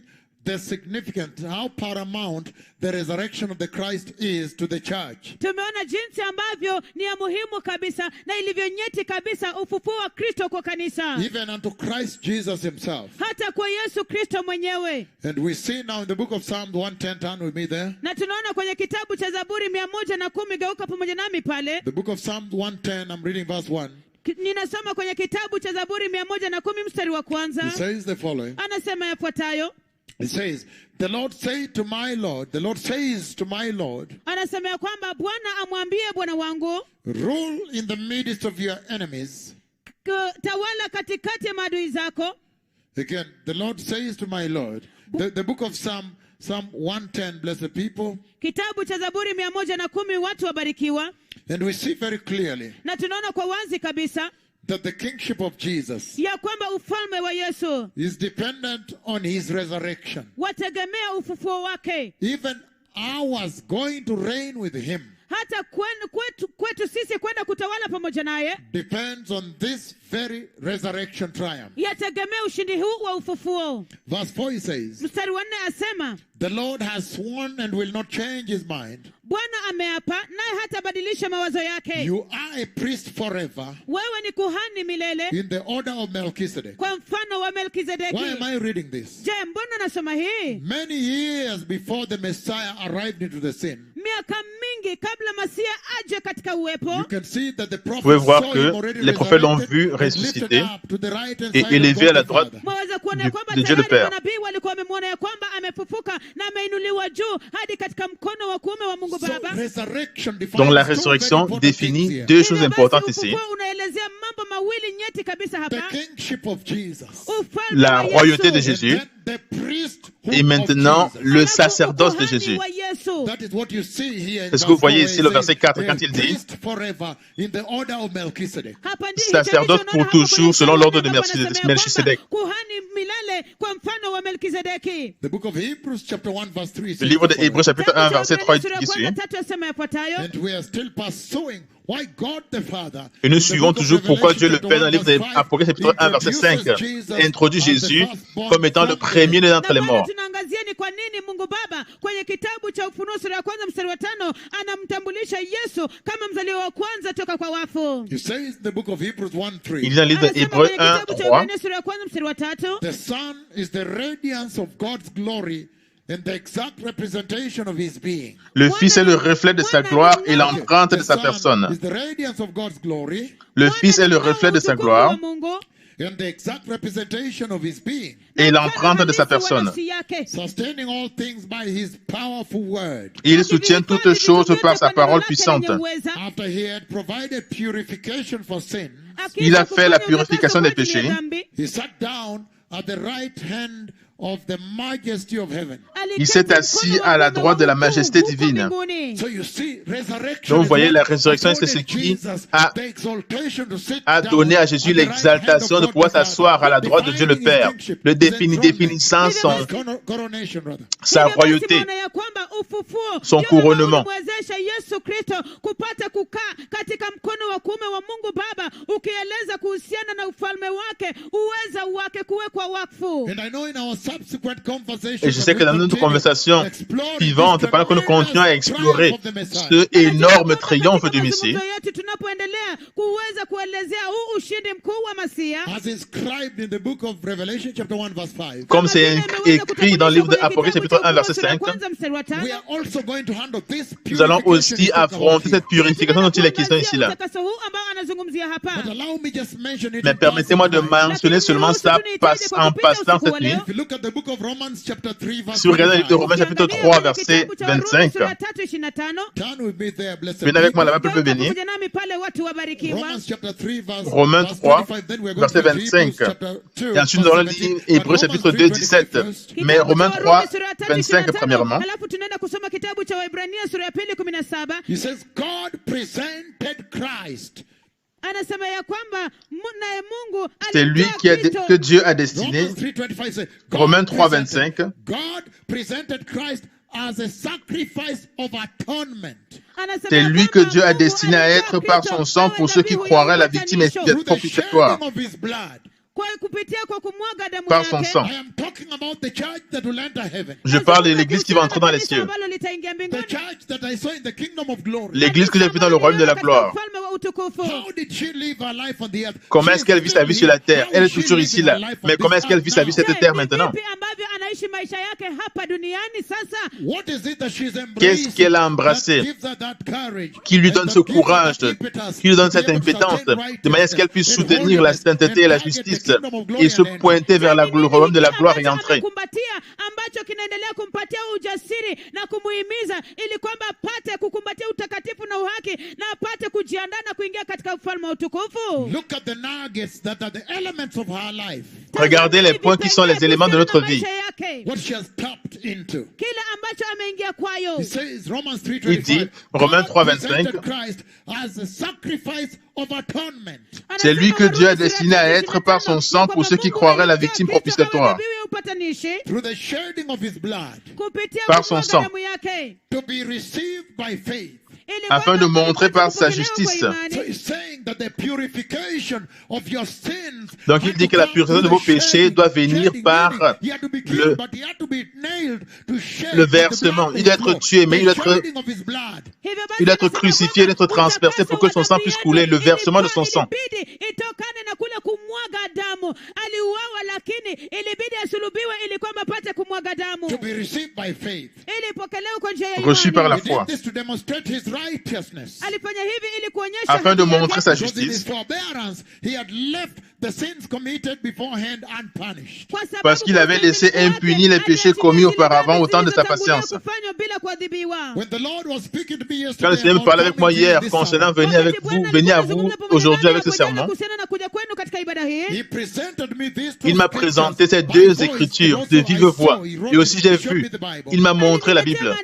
the significance, how paramount the resurrection of the Christ is to the church. Tumeona jinsi ambavyo ni ya muhimu kabisa na ilivyo nyeti kabisa ufufuo wa Kristo kwa kanisa. Even unto Christ Jesus himself. Hata kwa Yesu Kristo mwenyewe. And we see now in the book of Psalms 110, turn with me there. Na tunaona kwenye kitabu cha Zaburi 110, geuka pamoja nami pale. The book of Psalms 110, I'm reading verse 1. Ninasoma kwenye kitabu cha Zaburi 110 mstari wa kwanza. It says the following. Anasema yafuatayo. It says, the Lord said to my Lord, the Lord says to my Lord, anasema ya kwamba Bwana amwambie Bwana wangu, rule in the midst of your enemies. Tawala katikati ya maadui zako. Again, the Lord says to my Lord. The book of Psalm 110, blessed people. Kitabu cha Zaburi 110, watu wabarikiwa. And we see very clearly. Na tunaona kwa wazi kabisa that the kingship of Jesus ya kwamba ufalme wa Yesu is dependent on his resurrection. Wategemea ufufuo wake. Even ours going to reign with him. Hata kwetu sisi kwenda kutawala pamoja naye. Depends on this very resurrection triumph. Yategemea ushindi huu wa ufufuo. Verse 4 says. Mstari wa 4 asema. The Lord has sworn and will not change his mind. Bwana ameapa naye hatabadilisha mawazo yake. You are a priest forever. Wewe ni kuhani milele. In the order of Melchizedek. Kwa mfano wa Melkizedeki. Why am I reading this? Je, mbona nasoma hii? Many years before the Messiah arrived into the scene. Miaka mingi kabla Masia aje katika uwepo. You can see that the prophets Vous pouvez voir que les prophètes l'ont vu ressusciter et élevé à la droite de Dieu le Père. Donc la résurrection définit deux choses importantes ici. La royauté de Jésus et maintenant le sacerdoce de Jésus. C'est ce que vous voyez ici le verset 4 quand il dit sacerdoce pour toujours selon l'ordre de Melchisedec. Le livre de Hébreux chapitre 1 verset 3 qui suit. Et nous suivons toujours pourquoi Dieu le Père dans le livre d'Apocalypse chapitre 1 verset 5 introduit Jésus comme étant le premier d'entre les morts. Il dit dans le livre d'Hébreux 1, 3. The Son is the radiance of God's glory and the exact representation of his being. Le Fils est le reflet de sa gloire et l'empreinte de sa personne. Le Fils est le reflet de sa gloire and the exact representation of his being. Et l'empreinte de sa personne. Sustaining all things by his powerful word. Il soutient toutes choses par sa parole puissante. After he had provided purification for sin, il a fait la purification des péchés. He sat down at the right hand of the majesty of heaven. Il s'est assis à la droite de la majesté divine. So you see, donc vous voyez, la résurrection, c'est ce qui a donné à Jésus l'exaltation de pouvoir s'asseoir à la droite de Dieu le Père, le définissant sa royauté, son couronnement. Et je sais que dans notre conversation suivante, pendant que nous continuons à explorer ce énorme triomphe du Messie, comme c'est écrit dans le livre d'Apocalypse chapitre 1 verset 5, nous allons aussi affronter cette purification dont il est question ici là. Mais permettez-moi de mentionner seulement ça en passant cette nuit. Si vous regardez le livre de Romains chapitre 3 verset 25, venez avec moi là-bas, peuple béni. Romains 3 verset 25. Et ensuite nous allons lire Hébreux chapitre 2 17. Mais Romains 3 25 premièrement. He says God presented Christ. C'est lui que Dieu a destiné. Romains 3, 25. God presented Christ as a sacrifice of atonement. C'est lui que Dieu a destiné à être par son sang pour ceux qui croiraient la victime propitiatoire. Par son sang. Je parle de l'église qui va entrer dans les cieux. L'église que j'ai vue dans le royaume de la gloire. Comment est-ce qu'elle vit sa vie sur la terre? Elle est toujours ici, là. Mais comment est-ce qu'elle vit sa vie sur cette terre maintenant? Qu'est-ce qu'elle a embrassé qui lui donne ce courage, qui lui donne cette impétence, de manière à ce qu'elle puisse soutenir la sainteté et la justice et se pointer vers le royaume de la gloire et entrer. Look at the nuggets that are the elements of her life. Regardez les points qui sont les éléments de notre vie. What she has tapped into. He says, Romans Il dit, Romains 3:25, c'est lui que Dieu a destiné à être par son sang pour ceux qui croiraient la victime propitiatoire. Par son sang. Afin de montrer par sa justice. Donc il dit que la purification de vos péchés doit venir par le versement. Il doit être tué, mais il doit être crucifié, il doit être transpercé pour que son sang puisse couler, le versement de son sang. Reçu par la foi. Afin de montrer sa justice. Parce qu'il avait laissé impunis les péchés commis auparavant au temps de sa patience. Quand le Seigneur me parlait avec moi hier concernant venir à vous aujourd'hui avec ce sermon, il m'a présenté ces deux écritures de vive voix. Et aussi j'ai vu, il m'a montré la Bible.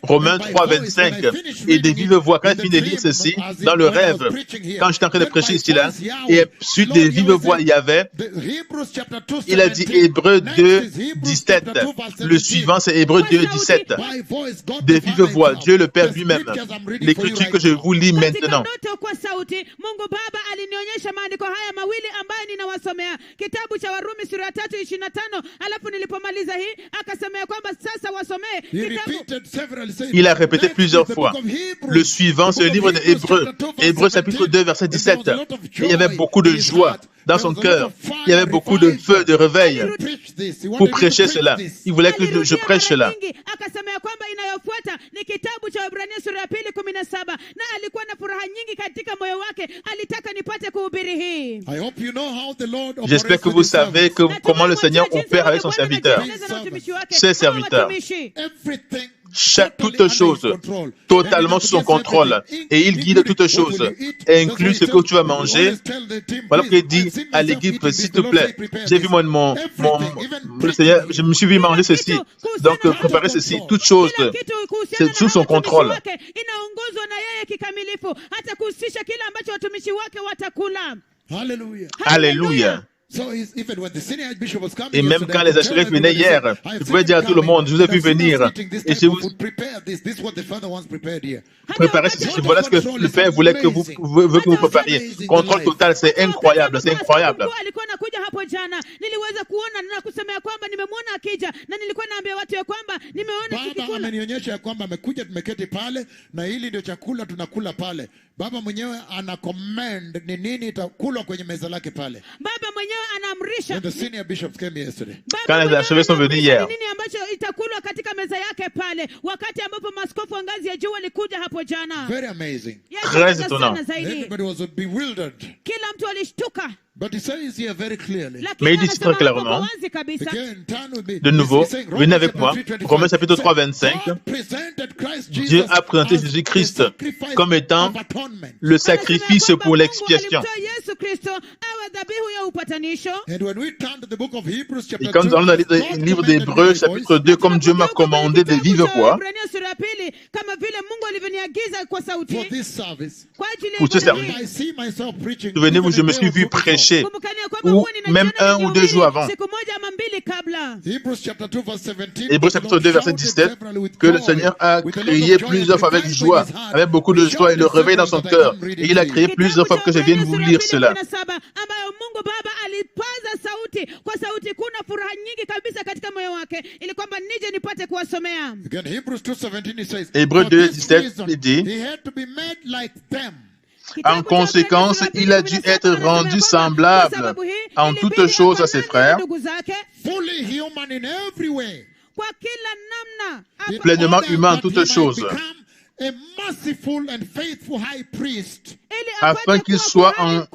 Romains 3:25. Et de vive voix, quand il finit de lire ceci, dans le rêve, quand j'étais en train de prêcher ici là, et suite de vive voix, il a dit Hébreux 2:17. Le suivant, c'est Hébreux 2:17. De vive voix, Dieu le Père lui-même. L'écriture que je vous lis maintenant. Il a répété plusieurs fois. Le suivant, c'est le livre de Hébreux. Hébreux chapitre 2, verset 17. Et il y avait beaucoup de joie dans son cœur. Il y avait beaucoup de feu, de réveil pour prêcher cela. Il voulait que je prêche cela. J'espère que vous savez comment le Seigneur opère avec son serviteur, ses serviteurs. Toute chose, totalement sous son contrôle. Et il guide toutes choses, inclut ce que tu vas manger. Voilà qu'il dit à l'équipe, s'il te plaît, j'ai vu le Seigneur, je me suis vu manger ceci. Donc, préparer ceci, toute chose, c'est sous son contrôle. Alléluia. Et même quand les archevêques venaient hier, je pouvais dire à tout le monde, je vous ai vu venir. Et je vous préparez ceci. Voilà ce que le Père veut que vous prépariez. Contrôle total, c'est incroyable, c'est incroyable. Baba mwenyewe ana command ni nini itakulwa kwenye meza lake pale. Baba mwenyewe anaamrisha. When the senior bishops came yesterday. Quand les archevêques sont venus hier. Nini ambacho itakulwa katika meza yake pale wakati ambapo maaskofu wa ngazi ya juu walikuja hapo jana. Very amazing. Très étonnant. Everybody was bewildered. Kila mtu alishtuka. But he says here very clearly. Mais il dit très clairement, de nouveau, venez avec moi, Romains chapitre 3, 25, Dieu a présenté Jésus-Christ comme étant le sacrifice pour l'expiation. Et quand nous allons dans le livre d'Hébreux, chapitre 2, comme Dieu m'a commandé de vive voix, pour ce service, souvenez-vous, je me suis vu prêcher ou même 1 ou 2 jours avant. siku moja ama mbili kabla. Hebrews chapter 2 verse 17. Hébreux chapitre 2 verset 17, que le Seigneur a créé plusieurs fois avec joie, avec beaucoup de joie et le réveil dans son cœur. Et il a créé plusieurs fois que je vienne vous lire cela. Ambayo Mungu Baba alipaza sauti kwa sauti kuna furaha nyingi kabisa katika moyo wake ili kwamba nije nipate kuwasomea. Again, Hebrews 2:17 says, Hébreux 2:17 dit, he had to be made like them. en conséquence, il a dû être rendu semblable en toutes choses à ses frères, Fully human in every way. kwa kila namna, pleinement humain en toutes choses, A merciful and faithful high priest. afin qu'il soit un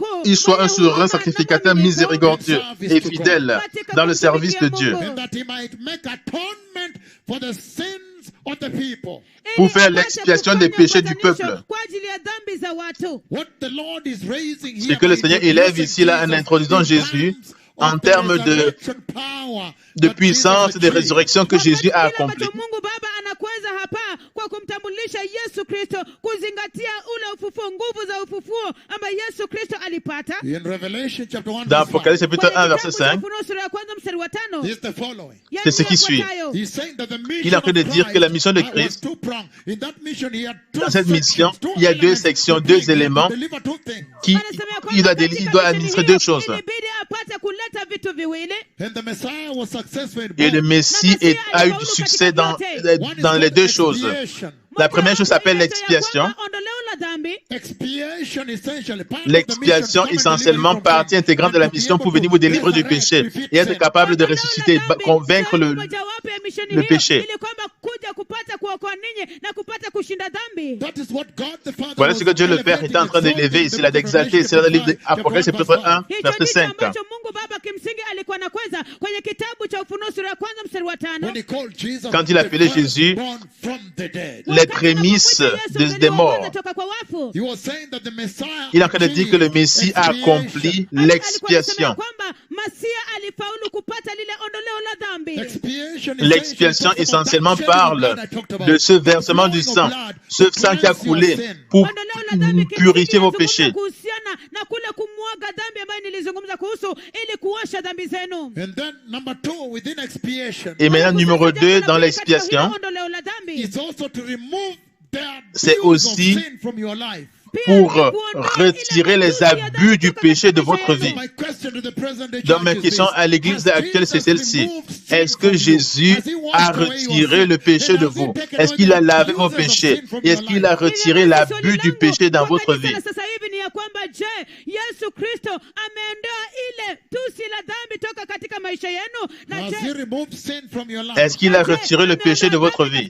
souverain sacrificateur miséricordieux et fidèle dans le service de Dieu, And that he might make atonement for the sins of the people. pour faire l'expiation des péchés du peuple. kwa ajili ya dhambi za watu. What the Lord is raising Ce here que le by Seigneur élève ici là en introduisant Jésus en termes de puissance et de résurrection que Jésus a accompli. Mungu Baba anakweza hapa kwa kumtambulisha Yesu Kristo, kuzingatia ule ufufuo, nguvu za ufufuo ambayo Yesu Kristo alipata. In Revelation chapter 1 Dans Apocalypse chapitre 1 verset 5, is the following. c'est ce qui suit. He's saying that the mission Il est en train de dire que la mission de Christ, dans cette mission, il y a 2 sections, 2 éléments qui il doit administrer 2 choses. Et le Messie a eu du succès dans les 2 choses. La première chose s'appelle l'expiation. L'expiation, essentiellement, partie intégrante de la mission pour venir vous délivrer du péché et être capable de ressusciter, convaincre le péché. Voilà ce que Dieu le Père est en train d'élever ici, d'exalter. C'est dans le livre d'Apocalypse, chapitre 1, verset 5. Quand il appelait Jésus les prémices des morts, il est en train de dire que le Messie a accompli l'expiation. L'expiation essentiellement parle de ce versement du sang, ce sang qui a coulé pour purifier vos péchés. Et maintenant, numéro 2, dans l'expiation, c'est aussi pour retirer les abus du péché de votre vie. Donc ma question à l'église actuelle, c'est celle-ci. Est-ce que Jésus a retiré le péché de vous? Est-ce qu'il a lavé vos péchés? Et est-ce qu'il a retiré l'abus du péché dans votre vie? Est-ce qu'il a retiré le péché de votre vie?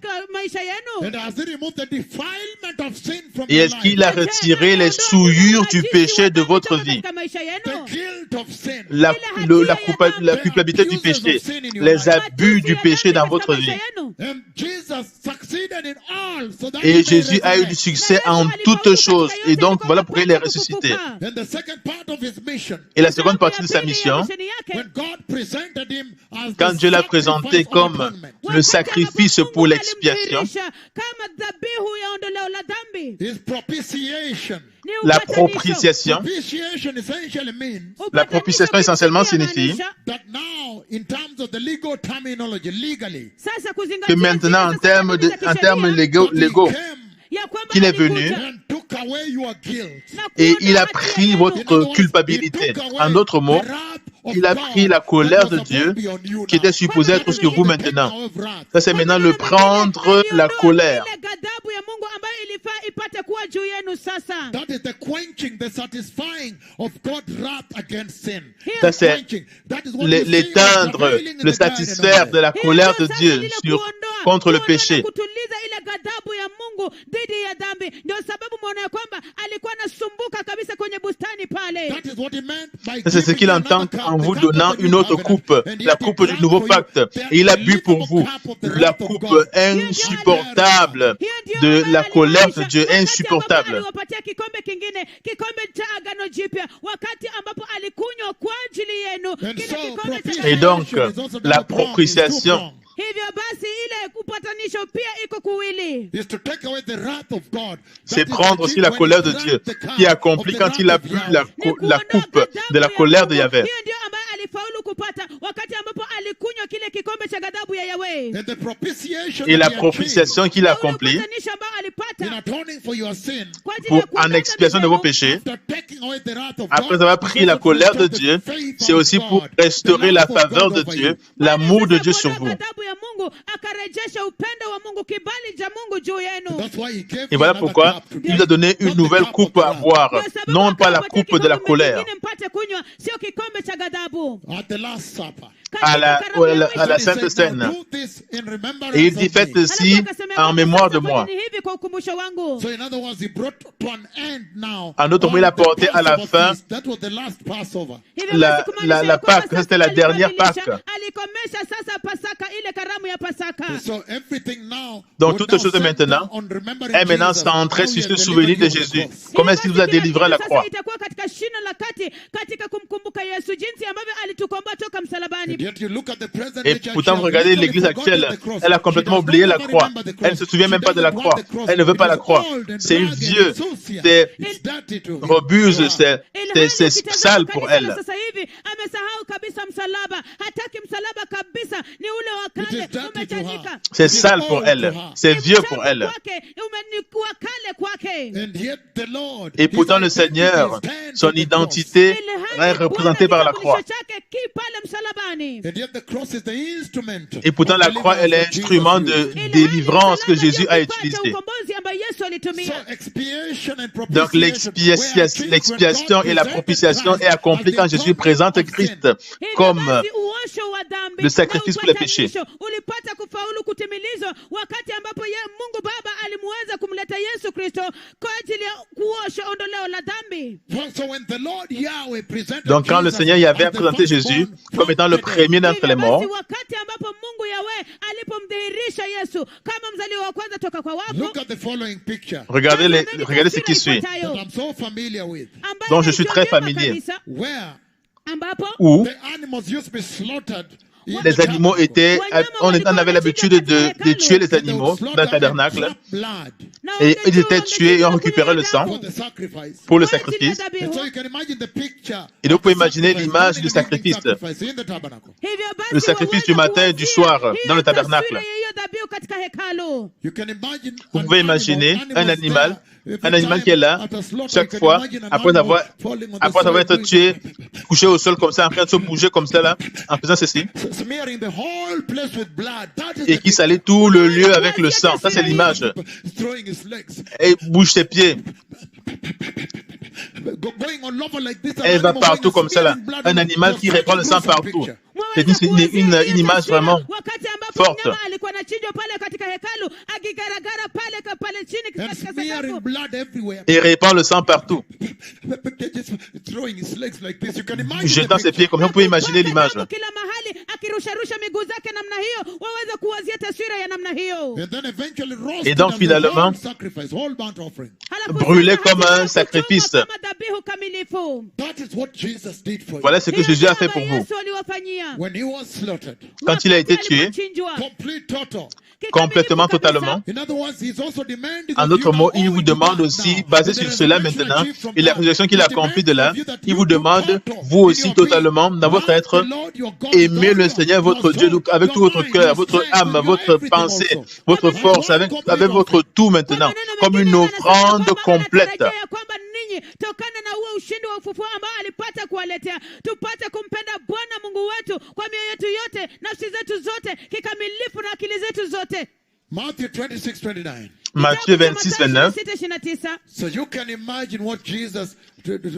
Et est-ce qu'il a retiré les souillures du péché de votre vie? La culpabilité du péché, les abus du péché dans votre vie. Et Jésus a eu du succès en toutes choses. Et donc, voilà pourquoi il est ressuscité. Et la seconde partie de sa mission, quand Dieu l'a présenté comme le sacrifice pour l'expiation, la propitiation. La propitiation essentiellement signifie que maintenant, en termes légaux, qu'il est venu et il a pris votre culpabilité. En d'autres mots, il a pris la colère de Dieu qui était supposée être sur vous maintenant. Ça, c'est maintenant le prendre la colère. Ça, c'est l'éteindre, le satisfaire de la colère de Dieu contre le péché. C'est ce qu'il entend en vous donnant une autre coupe, la coupe du nouveau pacte. Et il a bu pour vous la coupe insupportable de la colère de Dieu, insupportable. Et donc, la propitiation upatanisho pia iko kuwili. is to take away the wrath of God. C'est prendre aussi la colère de Dieu qui accomplit quand il a bu la coupe de la colère de Yahvé. Hiyo ndio ambayo alifaulu kupata wakati ambapo alikunywa kile kikombe cha ghadhabu ya Yahweh. And the propitiation Et la that he propitiation qu'il a accomplie Upatanisho ambao alipata in atoning for your sin, kwa ajili pour ya kuondoa en expiation de vos dhambi péchés, after taking away the wrath of après God, avoir pris la colère de Dieu, c'est aussi pour restaurer la faveur de Dieu, l'amour de Dieu sur vous. ghadhabu ya Mungu akarejesha upendo wa Mungu, kibali cha Mungu juu yenu. That's why he gave Et you voilà another pourquoi cup to il drink. nous a donné une nouvelle coupe à boire, Kwa sababu non pas la akawapatia coupe de la kikombe colère. kingine mpate kunywa, sio kikombe cha ghadhabu. At the Last Supper. À la He Sainte said, Seine. "Now do this in remembrance Et il of dit, faites me." ceci en mémoire de moi. Hivi kwa ukumbusho wangu. So in other words, he brought to an end now. En d'autres mots, il a porté à la fin That was the last Passover. Hivyo la- basi kumaanisha la ya kwamba Pâque, sasa c'était la dernière alikamilisha, Pâque. alikomesha sasa Pasaka, ile karamu ya Pasaka. So everything now. Donc would toutes now choses center maintenant on remembering est maintenant Jesus, centré how sur he ce had souvenir de delivered you on the Jésus. cross. Comment est-ce qu'il vous a Basi kila délivré à la kitu croix? sasa itakuwa katika shina la kati katika kumkumbuka Yesu, jinsi ambavyo alitukomboa toka msalabani. And yet you look at the present Et day church, pourtant, she vous has regardez literally l'église forgotten actuelle, the cross. elle a She complètement does oublié not la even croix. remember the cross. Elle ne se souvient She même pas de la doesn't croix. want the cross. Elle ne veut pas It la is croix. old and C'est ragged vieux, and saucy. c'est It's dirty to her. robuste, c'est Ilhali ukitazama sale pour kanisa elle. la sasa hivi amesahau kabisa msalaba, hataki msalaba kabisa, ni ule wa It is kale dirty to umechanika. her. C'est It is sale pour old elle. to her. C'est Ni vieux mchafu pour elle. kwake, ni wa kale kwake. And yet the Lord, Et his pourtant, le identity Seigneur, stands son on the cross. identité est Ilhali représentée par la croix. kitambulisho chake ki pale msalabani. And yet the cross is the instrument Et pourtant, of la croix est deliverance that l'instrument Jesus used. de délivrance que Ilhali Jésus a msalaba ndio kifaa cha utilisé. ukombozi ambayo Yesu So alitumia. expiation and Donc l'expiation et la propitiation est accomplie quand Jésus présente Christ comme Basi uosho wa dhambi le sacrifice na pour les péchés. upatanisho ulipata kufaulu kutimilizwa wakati ambapo Mungu Baba alimuweza kumleta Yesu Kristo kwa ajili ya kuosha ondoleo la dhambi. So when the Lord Yahweh presented Donc quand le Jesus Seigneur Yahvé a as the présenté firstborn Jésus from comme étant le the dead, premier d'entre les Hivyo morts, basi wakati ambapo Mungu Yahweh alipomdhihirisha Yesu kama mzaliwa wa kwanza toka kwa wafu, look at the following picture regardez ce qui suit, that I'm so familiar with, ambayo dont je suis très naijua familier. kabisa, where ambapo où the animals used to be slaughtered in les the animaux étaient, on avait l'habitude de tuer les tabernacle. animaux dans le tabernacle Drop blood na et ils étaient wangejua tués et on wangejua récupérait le kunywa sang for damu the sacrifice. pour le kwa ajili ya sacrifice. dhabihu. And so you can imagine the picture Et donc, vous of pouvez the imaginer sacrifice, l'image morning du and evening sacrifice. sacrifice in the tabernacle. Hivyo basi Le sacrifice du waweza matin et du kuwazia soir hiyo dans le tabernacle. taswira ya hiyo dhabihu katika hekalu. You can imagine Vous an pouvez animal, imaginer un animals animal, there. Every un animal time qui est là, at a slaughter, chaque you can fois, imagine an après animal avoir falling on the après avoir side, été tué, couché au sol comme ça, en train de se bouger comme ça là, en faisant ceci, smearing the whole place with blood. That is et the qui salait tout le lieu avec le sang. Ça, c'est l'image. throwing his legs. Et bouge ses pieds. Going all over like this. Elle va partout comme ça là. Un animal qui répand le sang partout. C'est une image vraiment wakati ambapo forte. mnyama alikuwa anachinjwa pale katika hekalu akigaragara pale chini And katika smearing sakafu. blood everywhere. et répand le sang partout. Just throwing his legs like this. You can imagine Jetant the ses pieds picture. comme ça, vous pouvez imaginer l'image. Damu kila mahali akirusharusha miguu zake namna hiyo, waweza kuwazia taswira ya namna hiyo. And then eventually roasted Et donc, as a finalement, whole sacrifice, whole burnt offering. Halafu brûlé sasa comme hatimaye un sacrifice. kuchomwa kama dhabihu kamilifu. That is what Jesus did for Voilà you. ce que Jésus a fait pour vous. Yesu aliwafanyia. When he was slaughtered. Quand il a été Wakati tué, alipochinjwa. Complete total. complètement, Kikamilifu kabisa. totalement. In other words, he's also demanding En of d'autres you mots, now, il all vous to demande God aussi, now. basé With sur the cela resurrection maintenant, achieved from et la God, résurrection qu'il a he accomplie de demands là, of you that il you vous do demande, total vous in aussi your totalement, being. dans votre Love être, the Lord your God aimer with le all Seigneur, your votre Dieu, soul, avec tout your votre mind, cœur, your votre strength, âme, your votre everything pensée, also. votre As force, one avec complete votre offering. tout maintenant, Kwa comme maneno une mengine anasema offrande kwamba complète. anatarajia ya kwamba ninyi tokana na huo ushindi wa ufufuo ambao alipata kuwaletea, tupate kumpenda Bwana Mungu wetu kwa mioyo yetu yote, nafsi zetu zote, kikamilifu na akili zetu zote. Matthew 26:29. Matthieu 26, 29. 26:29. So you can imagine what Jesus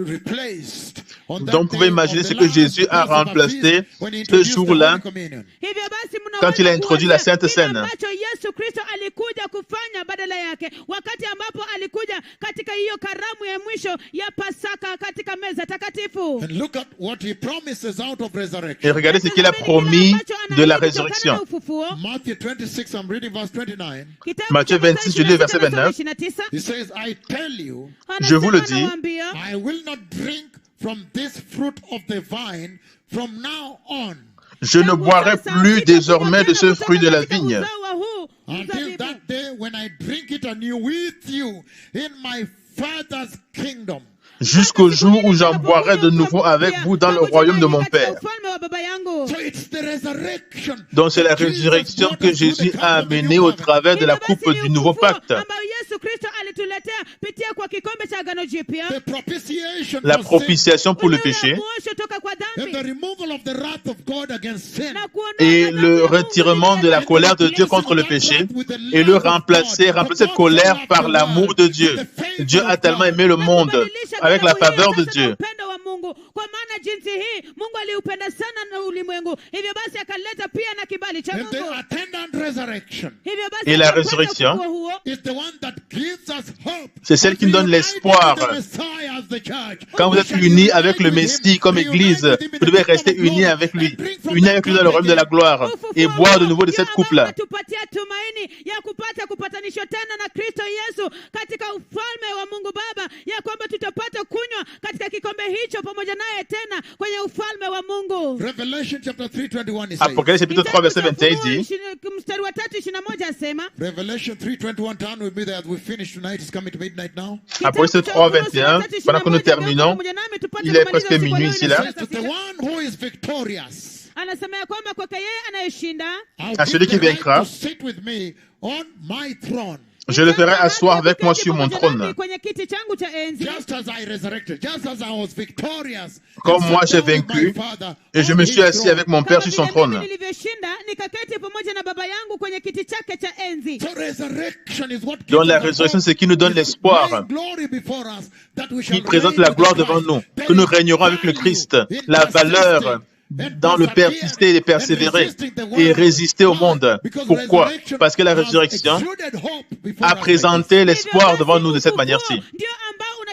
replaced on that Donc, vous pouvez day imaginer on ce the que last Jésus a Passover remplacé feast when he ce introduced the jour-là Holy Communion. Hivyo basi quand il a introduit la kuwazia Sainte kile Seine. ambacho Yesu Kristo alikuja kufanya badala yake, wakati ambapo alikuja katika hiyo karamu ya mwisho ya Pasaka katika meza takatifu. And look at what he promises out of Et resurrection. regardez ce qu'il a promis de la résurrection. Matthew 26, I'm reading verse 29. Matthieu 26, je lis le verset 29. He says, I tell you, Je vous le dis, I will not drink from this fruit of the vine from now on. je ne boirai plus désormais de ce fruit de la vigne until that day when I drink it anew with you in my Father's kingdom. Jusqu'au jour où j'en boirai de nouveau avec vous dans le royaume de mon Père. Donc c'est la résurrection que Jésus a amenée au travers de la coupe du nouveau pacte. La propitiation pour le péché et le retirement de la colère de Dieu contre le péché et le remplacer cette colère par l'amour de Dieu. Dieu a tellement aimé le monde avec la faveur de Dieu. Et la résurrection, c'est celle qui nous donne l'espoir. Quand vous êtes unis avec le Messie comme Église, vous devez rester unis avec lui dans le royaume de la gloire et boire de nouveau de cette coupe-là. Apocalypse chapitre 3 verset 21 dit, Apocalypse 3 21, pendant que nous terminons, il est presque minuit ici là. À celui qui vaincra, je le ferai asseoir avec moi sur mon trône. Comme moi j'ai vaincu et je me suis assis avec mon Père sur son trône. Donc la résurrection, c'est ce qui nous donne l'espoir, qui présente la gloire devant nous, que nous régnerons avec le Christ, la valeur dans le persister et persévérer et résister au monde. Pourquoi? Parce que la résurrection a présenté l'espoir devant nous de cette manière-ci.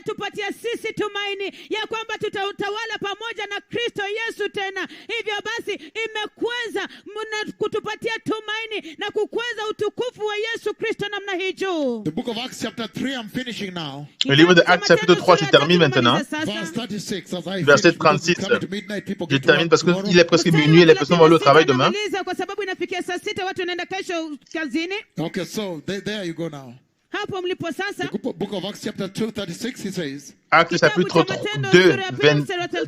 Tupatia sisi tumaini ya kwamba tutatawala pamoja na Kristo Yesu tena. Hivyo basi imekweza kutupatia tumaini na kukweza utukufu wa Yesu Kristo namna hiyo. The book of Acts chapter 3, I'm finishing now. Le livre de Actes chapitre 3, je termine maintenant. Verset 36. Je termine parce qu'il est presque minuit et les personnes vont aller au travail demain. Okay, so there you go now. The book of Acts chapter 2, 36, it says. Acte chapitre 2,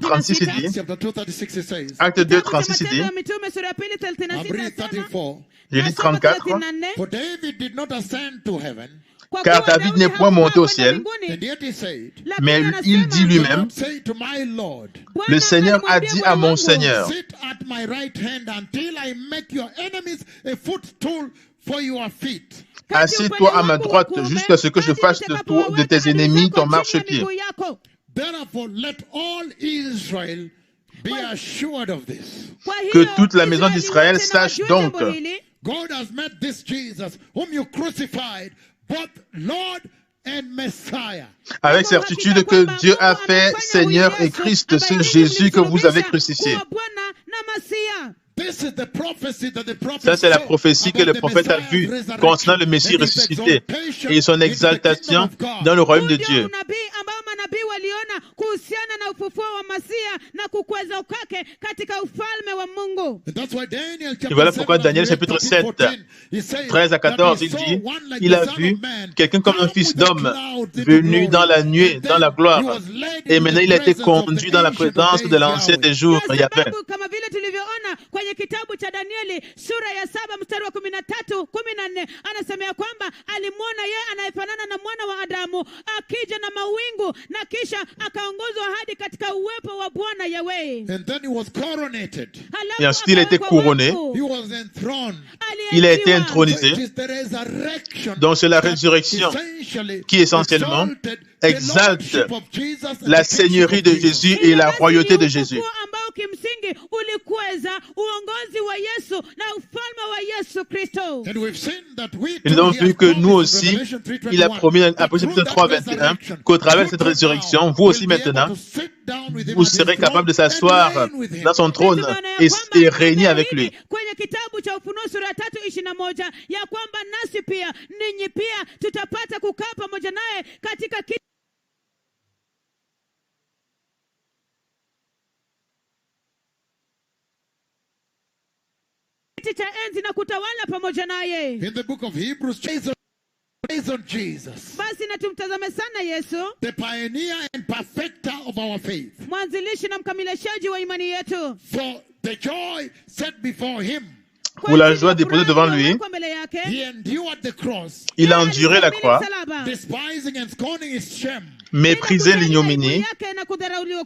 36, il dit. Acte 2, 36, il dit. Je lis 34. For David did not ascend to heaven. Car David n'est point monté au ciel, mais il dit lui-même, le Seigneur a dit à mon Seigneur, assieds-toi à ma droite jusqu'à ce que je fasse de tes ennemis ton marchepied. Que toute la maison d'Israël sache donc God has met this Jesus whom you crucified, both Lord and Messiah. Avec certitude que Dieu a fait Seigneur et Christ, ce Jésus que vous avez crucifié. Ça, c'est la prophétie que le prophète a vue concernant le Messie ressuscité et son exaltation dans le royaume de Dieu. Et voilà pourquoi Daniel chapitre 7, 13 à 14, il dit, il a vu quelqu'un comme un fils d'homme venu dans la nuée, dans la gloire. Et maintenant il a été conduit dans la présence de l'ancien des jours, Yahweh. Kwenye kitabu cha Danieli sura ya 7 mstari wa 13-14 anasema ya kwamba alimwona yeye anayefanana na mwana wa Adamu akija na mawingu na kisha akaongozwa hadi katika uwepo wa Bwana Yahweh. And then he was coronated. Et ensuite il a été couronné. He was enthroned. Il a été intronisé. Donc c'est la résurrection qui essentiellement exalte la seigneurie de Jésus et la royauté de Jésus. Et nous avons vu que nous aussi, il a promis à Apocalypse 3, 21, qu'au travers de cette résurrection, vous aussi maintenant, vous serez capable de s'asseoir dans son trône et régner avec lui. kiti cha enzi na kutawala pamoja naye. In the book of Hebrews, based on Jesus, Basi na tumtazame sana Yesu, the pioneer and perfecter of our faith. mwanzilishi na mkamilishaji wa imani yetu. For the joy set before him, Pour la joie déposée devant lui, he endured the cross, il a enduré la croix, despising and scorning its shame. méprisé l'ignominie,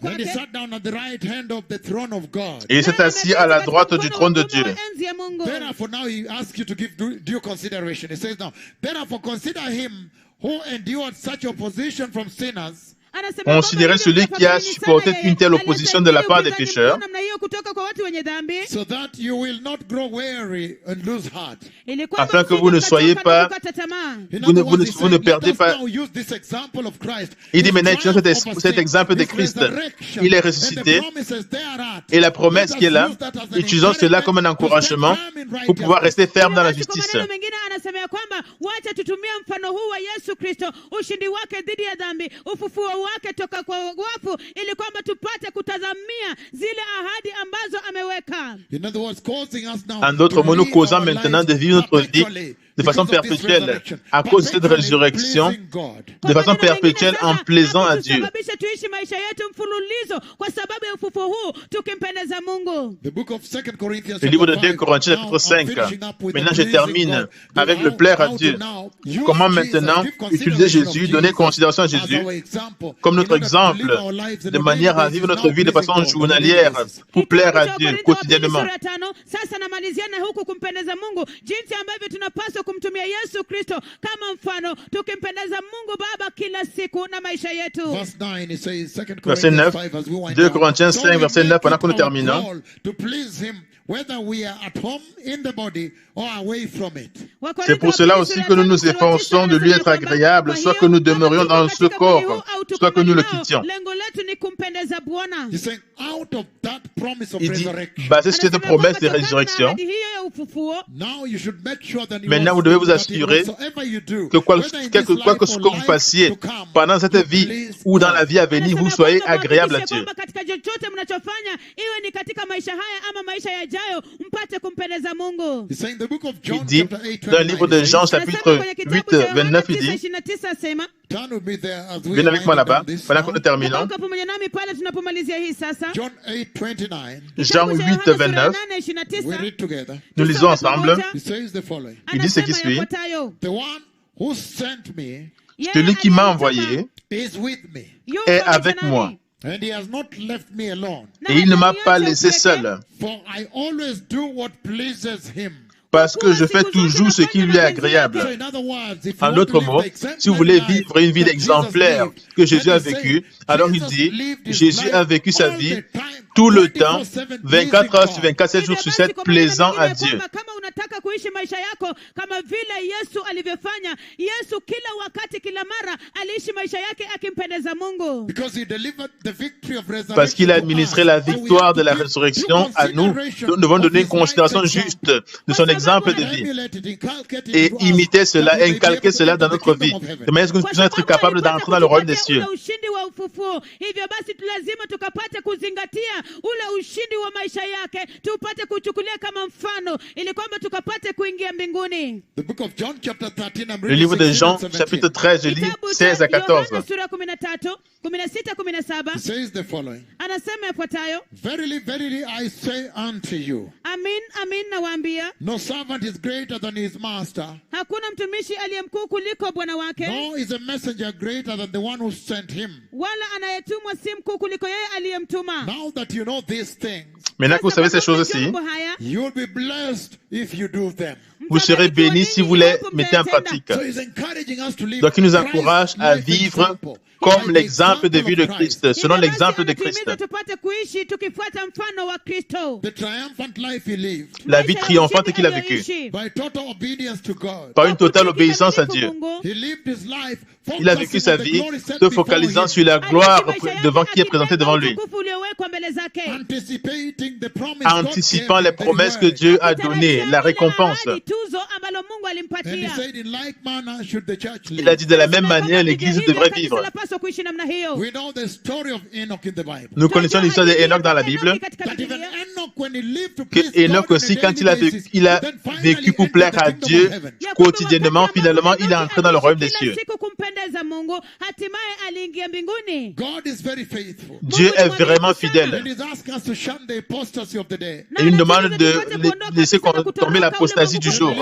Then he sat down at the right hand of the throne of God. et il s'est assis à la droite du trône de Dieu. Therefore, now he asks you to give due consideration. He says now, therefore consider him who endured such opposition from sinners. Considérez celui qui a supporté une telle opposition de la part des pécheurs, So that you will not grow weary and lose heart. afin que vous ne soyez pas, vous ne perdez pas. Il dit maintenant, utilisons cet exemple de Christ. Il est ressuscité et la promesse qui est là, utilisons cela comme un encouragement pour pouvoir rester ferme dans la justice. wake toka kwa wafu ili kwamba tupate kutazamia zile ahadi ambazo ameweka. En d'autres mots, nous causons maintenant de vivre notre vie de façon perpétuelle à cause de cette résurrection, de façon perpétuelle en plaisant à Dieu. Le livre de 2 Corinthiens chapitre 5. Maintenant je termine avec le plaire à Dieu. Comment maintenant utiliser Jésus, donner considération à Jésus comme notre exemple, de manière à vivre notre vie de façon journalière pour plaire à Dieu quotidiennement. Kumtumia Yesu Kristo kama mfano tukimpendeza Mungu Baba kila siku na maisha yetu. Verset 9, 2 Corinthiens 5, verset 9, pendant que nous terminons. C'est pour cela aussi que nous nous efforçons de lui être agréable, soit que nous demeurions dans ce corps, soit que nous le quittions. Il dit, basé sur cette promesse de résurrection, maintenant vous devez vous assurer que quoi que ce que vous fassiez pendant cette vie ou dans la vie à venir, vous soyez agréable à Dieu. Il dit, dans le livre de Jean, chapitre 8, 29, il dit, venez avec moi là-bas, pendant que nous terminons. Jean 8, 29, nous lisons ensemble. Il dit ce qui suit. Celui qui m'a envoyé est avec moi. Et il ne m'a pas laissé seul, parce que je fais toujours ce qui lui est agréable. En d'autres mots, si vous voulez vivre une vie exemplaire que Jésus a vécue, alors il dit, Jésus a vécu sa vie tout le temps, 24 heures sur 24, 7 jours sur 7, plaisant à Dieu. Parce qu'il a administré la victoire de la résurrection à nous, nous devons donner une considération juste de son exemple de vie et imiter cela, inculquer cela dans notre vie, de manière que nous puissions être capables d'entrer dans le royaume des cieux. Le livre de Jean, chapitre 13, je lis 16 à 14. Verily, verily, I say unto you, Amin, amin nawaambia, no servant is greater than his master, hakuna mtumishi aliye mkuu kuliko bwana wake, nor is a messenger greater than the one who sent him. Wala anayetumwa si mkuu kuliko yeye aliyemtuma. Now that you know these things, maintenant que vous savez ces choses-ci, you will be blessed if you do them. Vous serez bénis si vous les mettez en pratique. Donc il nous encourage à vivre comme l'exemple de vie de Christ, selon l'exemple de Christ. La vie triomphante qu'il a vécue, par une totale obéissance à Dieu. Il a vécu sa vie se focalisant sur la gloire qui est présentée devant lui, anticipant les promesses que Dieu a données, la récompense. alimpatia. Il a dit de la même manière, l'Église devrait vivre. Nous connaissons l'histoire d'Enoch dans la Bible. Que Enoch aussi, quand il a vécu pour plaire à Dieu quotidiennement, finalement, il est entré dans le royaume des cieux. Dieu est vraiment fidèle. Et il nous demande de laisser tomber l'apostasie du jour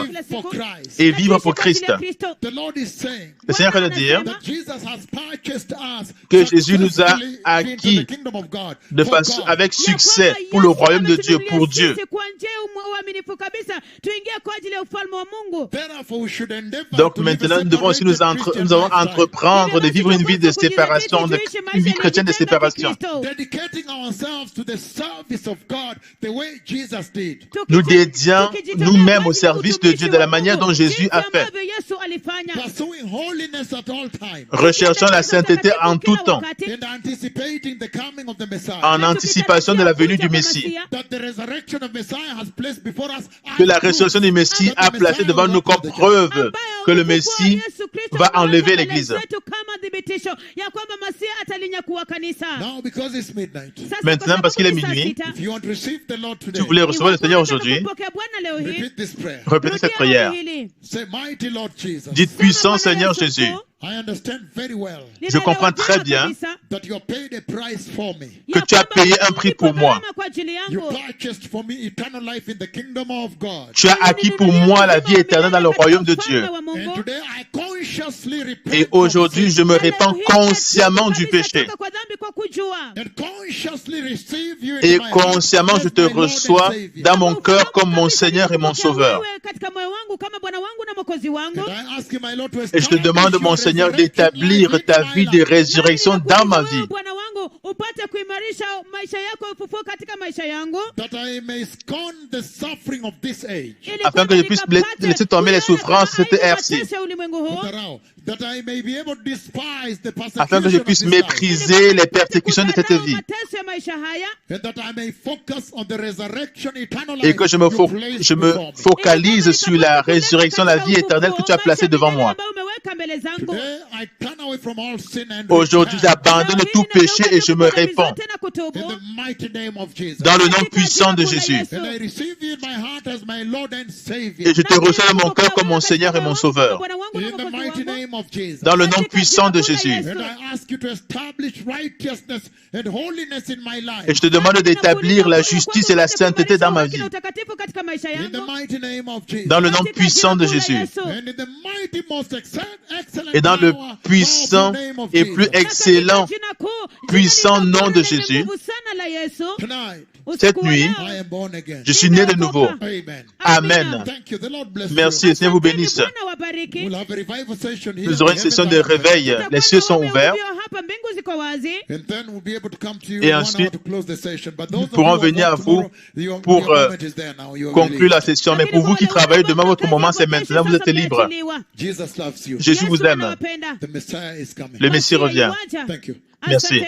et vivre pour Christ. Le Seigneur veut dire que Jésus nous a acquis de façon avec succès pour le royaume de Dieu, pour Dieu. Donc maintenant, nous devons aussi nous devons entreprendre de vivre une vie de séparation, une vie chrétienne de séparation. Nous dédions nous-mêmes au service de Dieu de la manière dont Jésus a fait. Recherchons la sainteté en tout temps, en anticipation de la venue du Messie. Que la résurrection du Messie a placé devant nous comme preuve que le Messie va enlever l'Église. Maintenant, parce qu'il est minuit, si vous voulez recevoir le Seigneur aujourd'hui, répétez cette prière. Dites puissant Seigneur Jésus. Je comprends très bien que tu as payé un prix pour moi. Tu as acquis pour moi la vie éternelle dans le royaume de Dieu. Et aujourd'hui, je me répands consciemment du péché. Et consciemment, je te reçois dans mon cœur comme mon Seigneur et mon Sauveur. Et je te demande, mon Seigneur, d'établir ta vie de résurrection dans ma vie. Afin que je puisse laisser tomber les souffrances de cette ère-ci. Afin que je puisse mépriser les persécutions de cette vie. Et que je me focalise sur la résurrection, la vie éternelle que tu as placée devant moi. Aujourd'hui, j'abandonne tout péché et je me répands dans le nom puissant de Jésus. Et je te reçois dans mon cœur comme mon Seigneur et mon Sauveur. Dans le nom puissant de Jésus. Et je te demande d'établir la justice et la sainteté dans ma vie. Dans le nom puissant de Jésus. Et dans le puissant et plus excellent, puissant nom de Jésus, cette nuit, je suis né de nouveau. Amen. Merci, le Seigneur vous bénisse. Nous aurons une session de réveil. Les cieux sont ouverts. Et ensuite, nous pourrons venir à vous pour conclure la session. Mais pour vous qui travaillez demain, votre moment, c'est maintenant. Vous êtes libres. Jésus vous aime. Le Messie revient. Merci.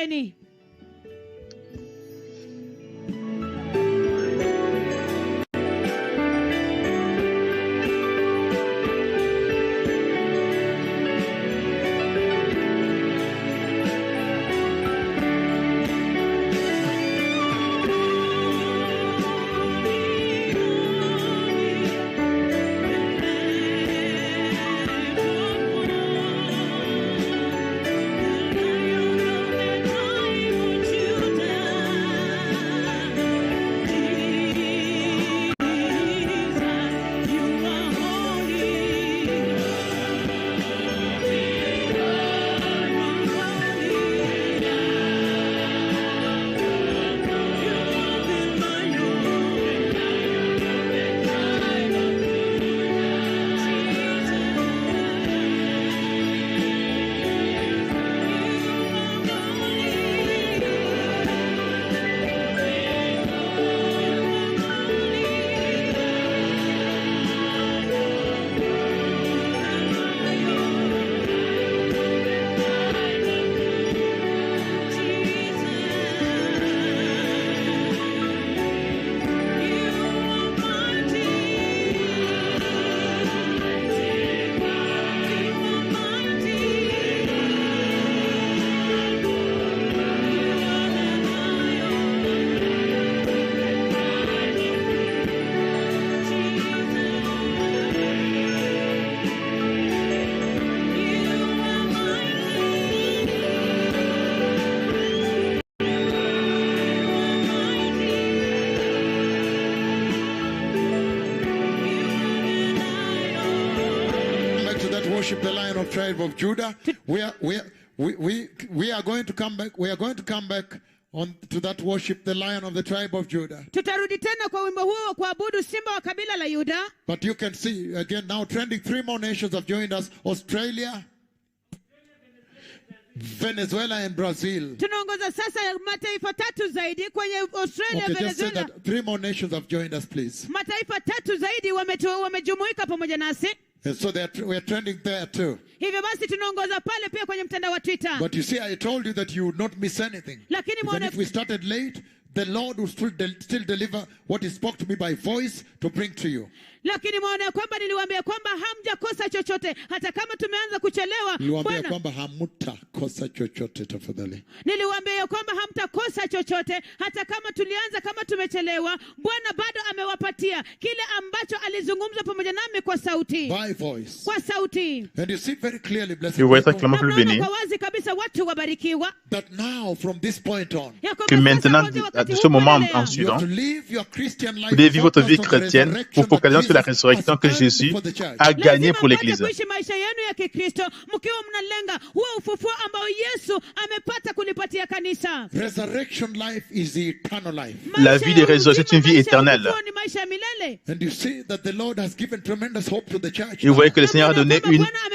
worship the Lion of tribe of Judah. We are going to come back. We are going to come back on to that worship the Lion of the tribe of Judah. Tutarudi tena kwa wimbo huo wa kuabudu simba wa kabila la Yuda. But you can see again now trending, 3 more nations have joined us: Australia, Venezuela and Brazil. Tunaongoza sasa mataifa 3 zaidi kwenye Australia, Okay, just say Venezuela. that 3 more nations have joined us, please. Mataifa 3 zaidi wamejumuika pamoja nasi. And so we are trending there too. Hivyo basi tunaongoza pale pia kwenye mtandao wa Twitter. But you see, I told you that you would not miss anything. Lakini Even if we started late, the Lord will still deliver what He spoke to me by voice to bring to you. Lakini mwaona kwamba niliwaambia kwamba hamjakosa chochote hata kama tumeanza kuchelewa. Niliwaambia kwamba hamtakosa chochote tafadhali. Niliwaambia kwamba hamtakosa chochote hata kama tulianza kama tumechelewa. Bwana bado amewapatia kile ambacho alizungumza pamoja nami kwa sauti. By voice. Kwa sauti. And you see very clearly, blessed Et vous voyez très clairement que le béni, Kwa wazi kabisa watu wabarikiwa. that now from this point on, que maintenant, de ce moment en you suivant, have to live your Christian life. vous devez vivre votre vie focused on the chrétienne resurrection pour focaliser sur la that Jesus résurrection que has Jésus earned for the church. a gagnée pour Lazima l'Église. kuishi maisha yenu ya Kikristo mkiwa mnalenga huo ufufuo ambao Yesu amepata kulipatia kanisa. Resurrection life is the eternal life. La vie de résurrection est une vie éternelle. Ni maisha ya milele. And you see that the Lord has given tremendous hope to the church. Et vous voyez que le Seigneur a donné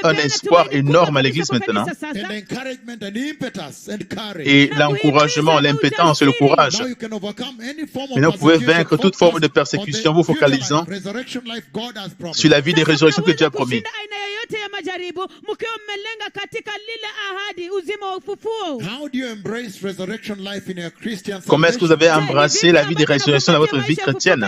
un espoir énorme à l'Église maintenant. And encouragement and impetus and courage. Et l'encouragement, l'impétence et le courage. Now you can overcome any form of Maintenant, vous pouvez persecution. vaincre toute forme de persécution, vous focalisant Resurrection life God has promised. sur la vie de résurrection que Dieu a promis. Aina yoyote ya majaribu mkiwa mmelenga katika lile ahadi uzima wa ufufuo. How do you embrace resurrection life in your Christian Comment est-ce que vous avez salvation? embrassé la vie de résurrection dans votre vie chrétienne?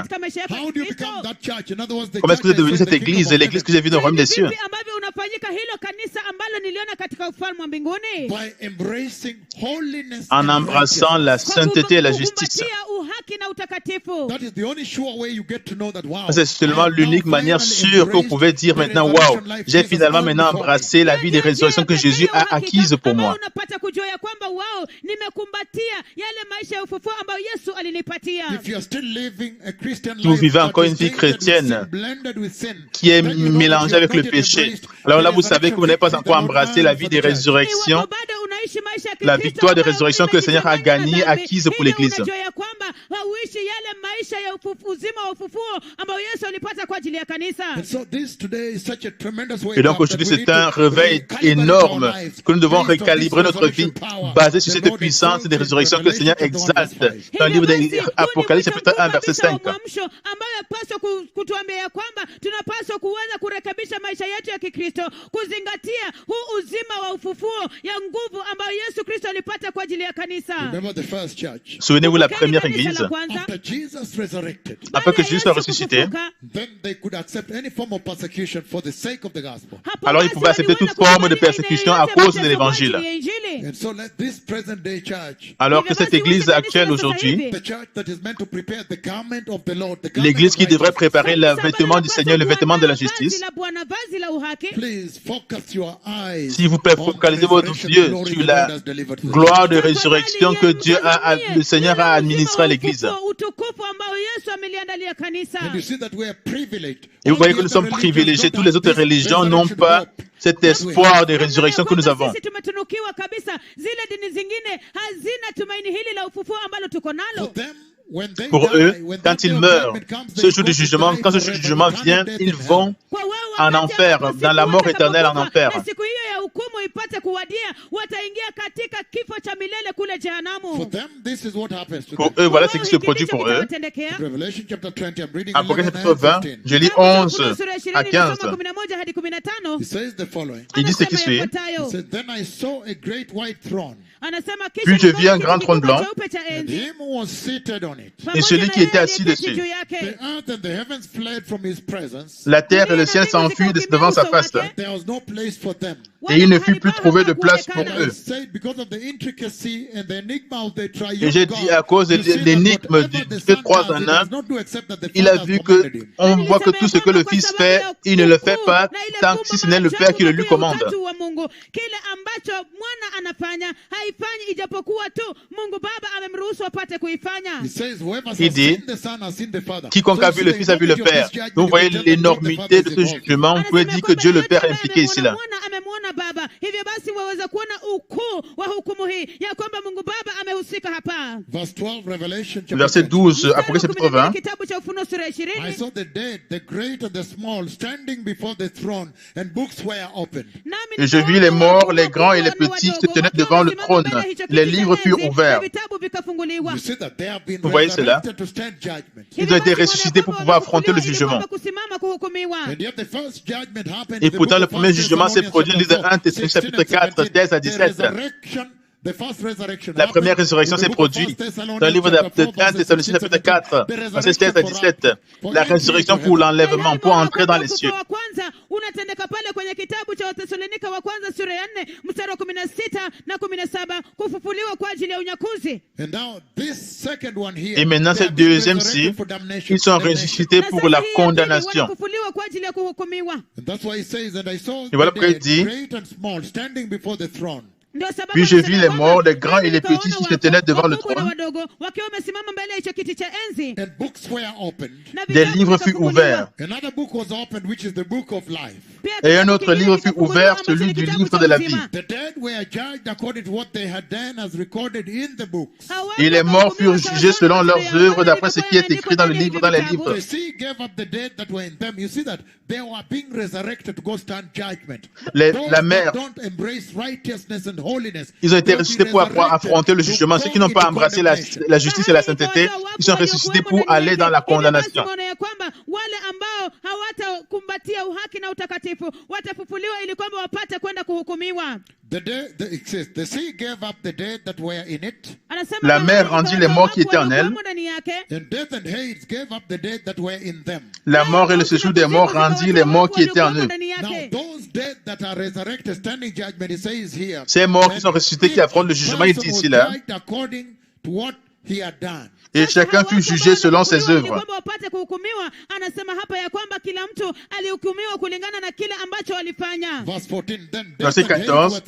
How do you become that church? In other words, the Comment est-ce que vous êtes church devenu that's cette in the kingdom église, of l'église que heaven? j'ai vue dans le royaume des cieux? Vipi ambavyo unafanyika hilo kanisa ambalo niliona katika ufalme wa mbinguni? By embracing holiness En and embrassant la Kwa sainteté et la justice. kukumbatia uhaki na utakatifu. That is the only sure way you get to know that, wow, C'est seulement I have l'unique now manière finally sûre que vous embraced pouvez dire the maintenant, resurrection waouh, life j'ai Jesus finalement has maintenant before me. embrassé la vie de résurrection que Jésus a acquise pour moi. Unapata kujua ya kwamba wao nimekumbatia yale maisha ya ufufuo ambayo Yesu alinipatia. If you are still living a Christian Si vous life vivez that encore is une vie tainted with chrétienne sin, blended with sin, qui est then you know that mélangée you have avec le not yet péché. embraced Alors là, the vous savez que vous n'avez pas resurrection encore victory embrassé la vie de for the church. résurrection, Iwapo bado unaishi maisha ya la Kikristo victoire de ambayo résurrection que le Seigneur a umejichanganya na gagnée, dhambi, acquise pour hivyo l'Église. unajua ya kwamba hauishi yale maisha ya uzima wa ufufuo ambayo Yesu alipata kwa ajili ya kanisa. And so this today is such a tremendous wake Et donc up aujourd'hui, that we c'est need un to réveil recalibrate énorme our lives que nous devons based on this recalibrer notre vie resurrection power basée sur the cette Lord puissance de exalted in résurrection que le Seigneur Revelation chapter 1 exalte verse 5. dans le livre Hivyo basi, d'Apocalypse chapitre 1 verset 5. Uamsho ambayo yapaswa kutuambia ya kwamba tunapaswa kuweza kurekebisha maisha yetu ya Kikristo, kuzingatia huu uzima wa ufufuo ya nguvu ambayo Yesu Kristo alipata kwa ajili ya kanisa. Remember the first church. Souvenez-vous la Kumbukeni première kanisa église. la kwanza. After Jesus resurrected, Après que Baada ya Jésus soit Yesu ressuscité, kufufuka, then they could accept any form of persecution for the sake of the gospel. hapo alors ils basi pouvaient accepter waliweza toute forme de kukubali persécution aina à yoyote cause de mateso kwa l'évangile. ajili ya Injili. And so let this present day church, Alors que cette église actuelle aujourd'hui, the church that is meant to prepare the garment of the Lord, the garment l'église of qui devrait righteousness, préparer le vêtement du Seigneur, le vêtement de la justice, Vazi la uhaki. please focus your eyes s'il vous plaît, on focalisez the votre resurrection yeux glory sur the la Lord has delivered to the gloire de résurrection que le Seigneur a administrée à l'église. Utukufu ambao Yesu ameliandalia kanisa. And you see that we are privileged. Et vous voyez All que the nous sommes other religions privilégiés. don't Toutes les have autres this religions n'ont resurrection pas hope. cet espoir de résurrection que nous avons. Sisi tumetunukiwa kabisa, zile dini zingine hazina tumaini hili la ufufuo ambalo tuko For nalo. them, when they Pour die, eux, when quand that ils day of meurent, judgment comes, ce they jour go du to jugement, die quand ce forever, jugement eternal vient, death ils in vont hell. Kwa wao en wakati enfer, ambapo dans la siku mort watakapokufa éternelle en enfer. na siku hiyo ya hukumu ipate kuwadia, wataingia katika kifo cha milele kule For jehanamu. them, this is what happens to Pour them. eux, voilà ce qui se produit pour eux. Revelation chapter 20, I'm reading Apocalypse 11 chapitre and 20, 15. je lis 11 à 15. 11 hadi 15. It says the following. Il dit ce qui Anasema suit. yafuatayo. It says, then I saw a great white throne, Anasema Puis kisha je vis un nikaona grand kiti trône kikubwa blanc. cheupe cha and enzi. him who was seated on it. Pamoja celui na qui yeye était assis aliyeketi dessus. juu yake. The earth and the heavens fled from his presence. La terre et le ciel s'enfuient devant sa face. There was no place for them. Et il ne fut plus trouvé de place pour And I eux. said, because of the intricacy and the enigma of the Et triune j'ai God, dit à cause de you see that l'énigme whatever du the Dieu Son 3 does, en he 1, does not do except that the il a Father vu has que commanded him. on voit que tout ce que le Fils fait, il ne le fait pas tant que si ce n'est le Père qui le lui commande. Wa Mungu, kile ambacho mwana anafanya haifanyi ijapokuwa tu Mungu Baba amemruhusu apate kuifanya. Il dit, quiconque a vu le Fils a vu le Père. Donc vous voyez l'énormité de ce jugement. Vous pouvez dire que Dieu le Père est impliqué ici là. Amemwona Baba. Hivyo basi waweza kuona ukuu wa hukumu hii ya kwamba Mungu Baba amehusika hapa. Verset 12, Apocalypse chapitre 20. Kitabu cha Ufunuo sura 20. I saw the dead, the great and the small, standing before the throne, and books were opened. Et je vis les morts, les grands et les petits se tenaient devant le trône. Les livres furent ouverts. Vous voyez cela? Ils ont été ressuscités pour pouvoir affronter le jugement. Et pourtant, le premier jugement s'est produit dans le 1 Thessaloniciens chapitre 4, 16 à 17. La première résurrection s'est produite dans le livre de 1 Thessaloniciens chapitre 4, verset 16 à 17. La résurrection pour l'enlèvement, pour entrer dans les cieux. Unatendeka pale kwenye kitabu cha Wathesalonika wa kwanza sura ya 4 mstari wa 16 na 17, kufufuliwa kwa ajili ya unyakuzi. Et maintenant cette deuxième-ci, ils sont ressuscités pour la condamnation. Et voilà pourquoi il dit, puis je vis les morts, les grands et les petits qui se tenaient devant le trône. Des livres furent ouverts. Et un autre livre fut ouvert, celui du livre de la vie. Et les morts furent jugés selon leurs œuvres, d'après ce qui est écrit dans le livre, dans les livres. La mer, ils ont été ressuscités pour affronter le jugement. Ceux qui n'ont pas embrassé la justice et la sainteté, ils sont ressuscités pour aller dans la condamnation. La mer rendit les morts qui étaient en elle. La mort et le séjour des morts rendit les morts qui étaient en eux. Ces morts qui sont ressuscités, qui affrontent le jugement, il dit ici là. Et chacun fut jugé selon ses œuvres. Verset 14.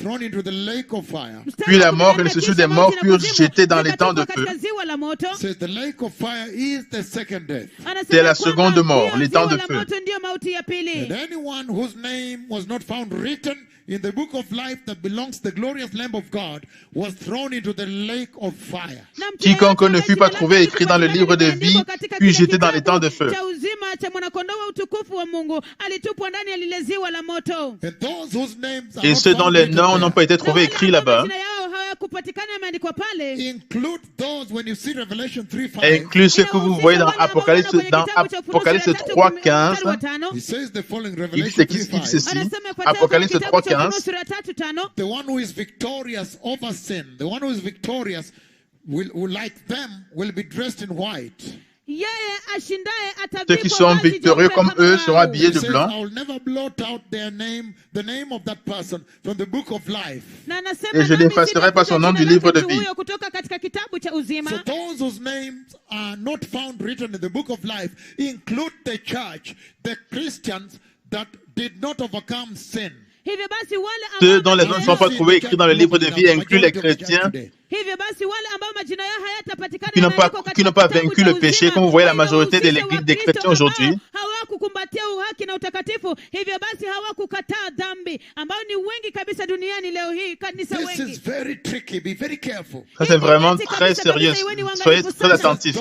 Puis la mort et le séjour des morts furent jetés dans les temps de feu. C'est la seconde mort, les temps de feu. In the book of life that belongs to the glorious Lamb of God was thrown into the lake of fire. Quiconque ne fut pas trouvé écrit dans le livre de vie fut jeté dans les temps de feu. Et ceux dont les noms n'ont pas été trouvés écrits là-bas inclut ce que vous voyez dans Apocalypse 3.15. Il dit ceci, Apocalypse 3.15. The one who is victorious over sin, the one who is victorious will like them will be dressed in white. Ceux qui sont victorieux comme eux seront habillés de blanc. Et je n'effacerai pas son nom du livre de vie. So those whose names are not found written in the book of life include the church, the Christians that did not overcome sin. Ceux dont les noms ne sont pas trouvés écrits dans le livre de vie incluent les chrétiens qui n'ont pas vaincu le péché, comme vous voyez la majorité de l'église des chrétiens aujourd'hui. Ça c'est vraiment très sérieux. Soyez très attentifs.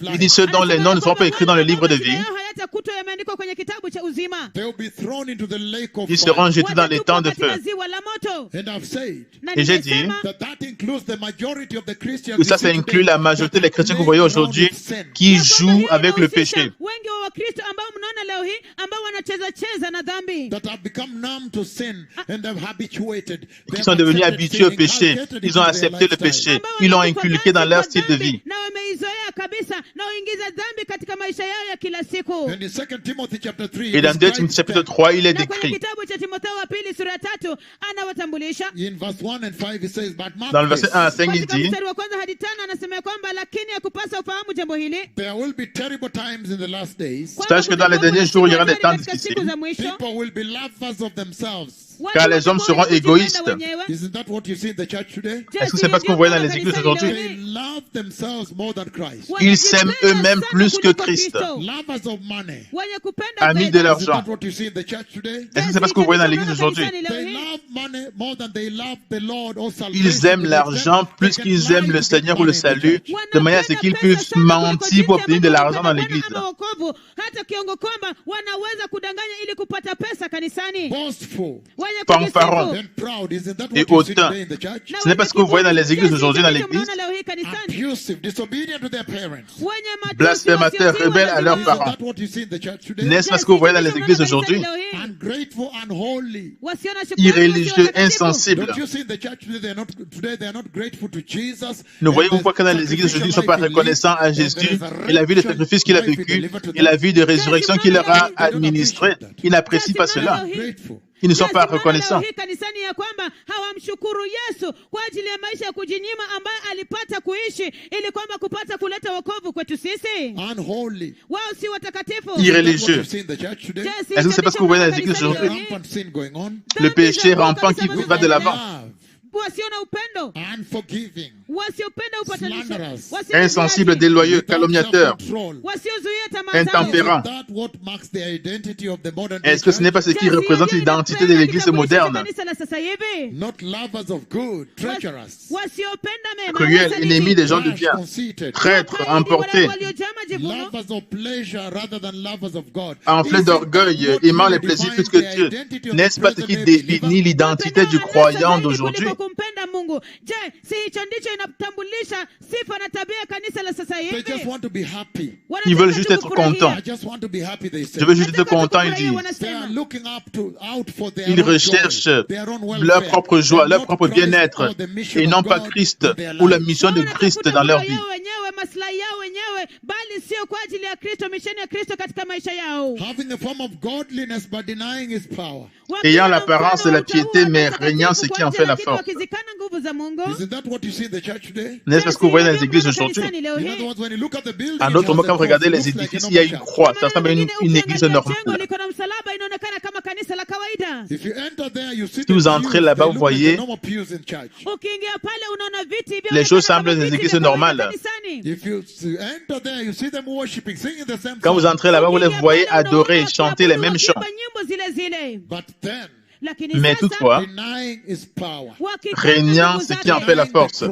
Il dit ceux dont les noms ne sont pas écrits dans le livre de vie, ils seront jetés dans les temps de feu. Et j'ai dit que ça inclut la majorité des chrétiens que vous voyez aujourd'hui qui jouent avec le péché. Qui sont devenus habitués au péché. Ils ont accepté le péché. Ils l'ont inculqué dans leur style de vie. Et dans 2 Timothée chapitre 3, il est décrit. Dans le verset 1 à 5, il dit, sache que dans les derniers jours, il y aura des temps difficiles. car les hommes seront égoïstes. Isn't that what you see in the church today? Est-ce que c'est pas ce que vous voyez dans les églises aujourd'hui? They love themselves more than Christ. Ils s'aiment eux-mêmes plus que Christ. Lovers of money. Amis de l'argent. Isn't that what you see in the church today? Est-ce que c'est pas ce que vous voyez dans l'église aujourd'hui? They love money more than they love the Lord or salvation. Ils aiment l'argent plus qu'ils aiment le Seigneur ou le salut, de manière à ce qu'ils puissent mentir pour obtenir de l'argent dans l'église. Boastful. Fanfarons And proud. Isn't that et what you see hautains. today in the church? Ce n'est pas ce que vous voyez dans les églises aujourd'hui dans l'église. Abusive, disobedient to their parents. Blasphémateurs, rebelles à leurs Isn't parents. that what you see in the church today? N'est-ce pas ce que vous voyez dans les églises aujourd'hui? Ungrateful, unholy. Irréligieux, insensibles. Don't you see in the church today they are not grateful to Jesus? Ne voyez-vous pas que dans les églises aujourd'hui, ils ne sont pas reconnaissants à Jésus et la vie de sacrifice qu'il a vécu et la vie de résurrection qu'il leur a administrée? Ils n'apprécient pas cela. Ils ne sont pas reconnaissants. Kanisani ya kwamba hawamshukuru Yesu kwa ajili ya maisha ya kujinyima ambaye alipata kuishi ili kwamba kupata kuleta wokovu kwetu sisi. Unholy. Wao si watakatifu. Irréligieux. Est-ce que c'est parce que vous voyez dans les églises aujourd'hui? Le péché rampant qui va de l'avant. Wasiona upendo, Unforgiving, wasiopenda upatanisho, insensibles, déloyaux, calomniateurs, wasiozuia tamaa zao. intempérants. Est-ce que ce n'est pas ce qui représente l'identité de l'Église moderne? Not lovers of good, treacherous, wasiopenda mema, Cruels, ennemis des gens du bien, traîtres, emportés, lovers of pleasure rather than lovers of God. enflés d'orgueil, aimant les plaisirs plus que Dieu. N'est-ce pas ce qui définit l'identité du croyant d'aujourd'hui? Kumpenda Mungu. Je, si hicho ndicho inatambulisha sifa na tabia ya kanisa la sasa hivi? They just want to be happy. Ils veulent juste être contents. I just want to be happy, they say. Je veux juste être content, ils disent. They are looking out for their Ils own recherchent joy, their own welfare, leur propre joie, and leur not propre Christ bien-être, or the mission et of non pas God Christ in their ou la life. mission de Christ dans leur vie. Maslahi yao wenyewe bali sio kwa ajili ya Kristo, misheni ya Kristo katika maisha yao. Having a form of godliness but denying his power. Ayant l'apparence de la piété, mais régnant ce qui en fait la force. Isn't that what you see in the church today? N'est-ce pas ce que vous voyez dans les églises aujourd'hui? In other words, when you look at the building, En d'autres mots, quand vous regardez les édifices, il y a une croix. Ça ressemble à une église normale. if you enter there, you see Si vous the entrez pews, là-bas, they vous look like the voyez normal pews in church. les choses semblent des églises normales. If you enter there, you see them worshiping, singing the same Quand vous song. entrez là-bas, vous les voyez adorer, chanter les mêmes chants. But then, Mais toutefois, denying his power. régnant ce qui en fait la force,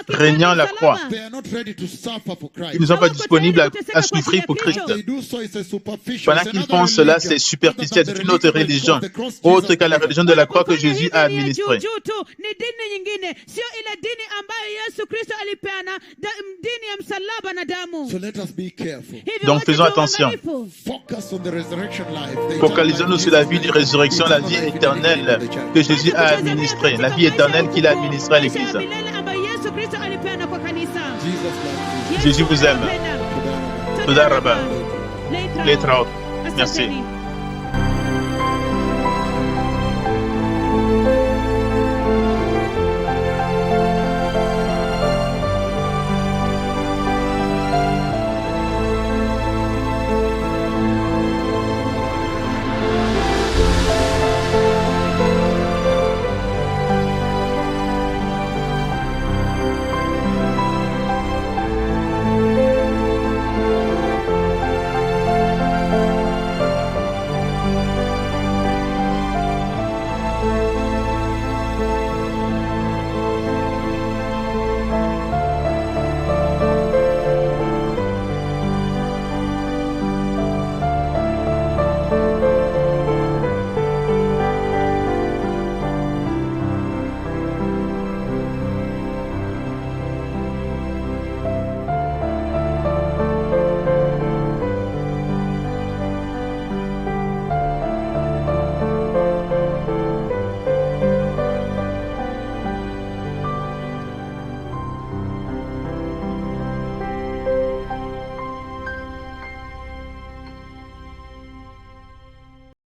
régnant la croix, They are not ready to suffer for Christ. ils ne sont pas disponibles à souffrir pour Christ. They do so, it's a superficial. Pendant It's qu'ils another font cela, religion. c'est superficiel, But c'est the une autre religion religion, of the cross autre Jesus que la Christ. religion de la croix que Jésus a administrée. Ni dini nyingine, sio ile dini ambayo Yesu Kristo alipeana, dini ya msalaba na damu. So let us be careful. Hivyo Donc wacha faisons tuwe attention. waangalifu. Focus on the resurrection life. The Focalisons-nous sur la vie de résurrection, la vie éternelle que Jésus a administrée, la vie éternelle qu'il a administrée à Maisha l'Église. ya milele ambayo Yesu Kristo alipeana kwa kanisa. Jesus loves Yesu Jésus vous aime. anapenda. you. Toda Rabba. Letra. Letra. Merci. Asanteni.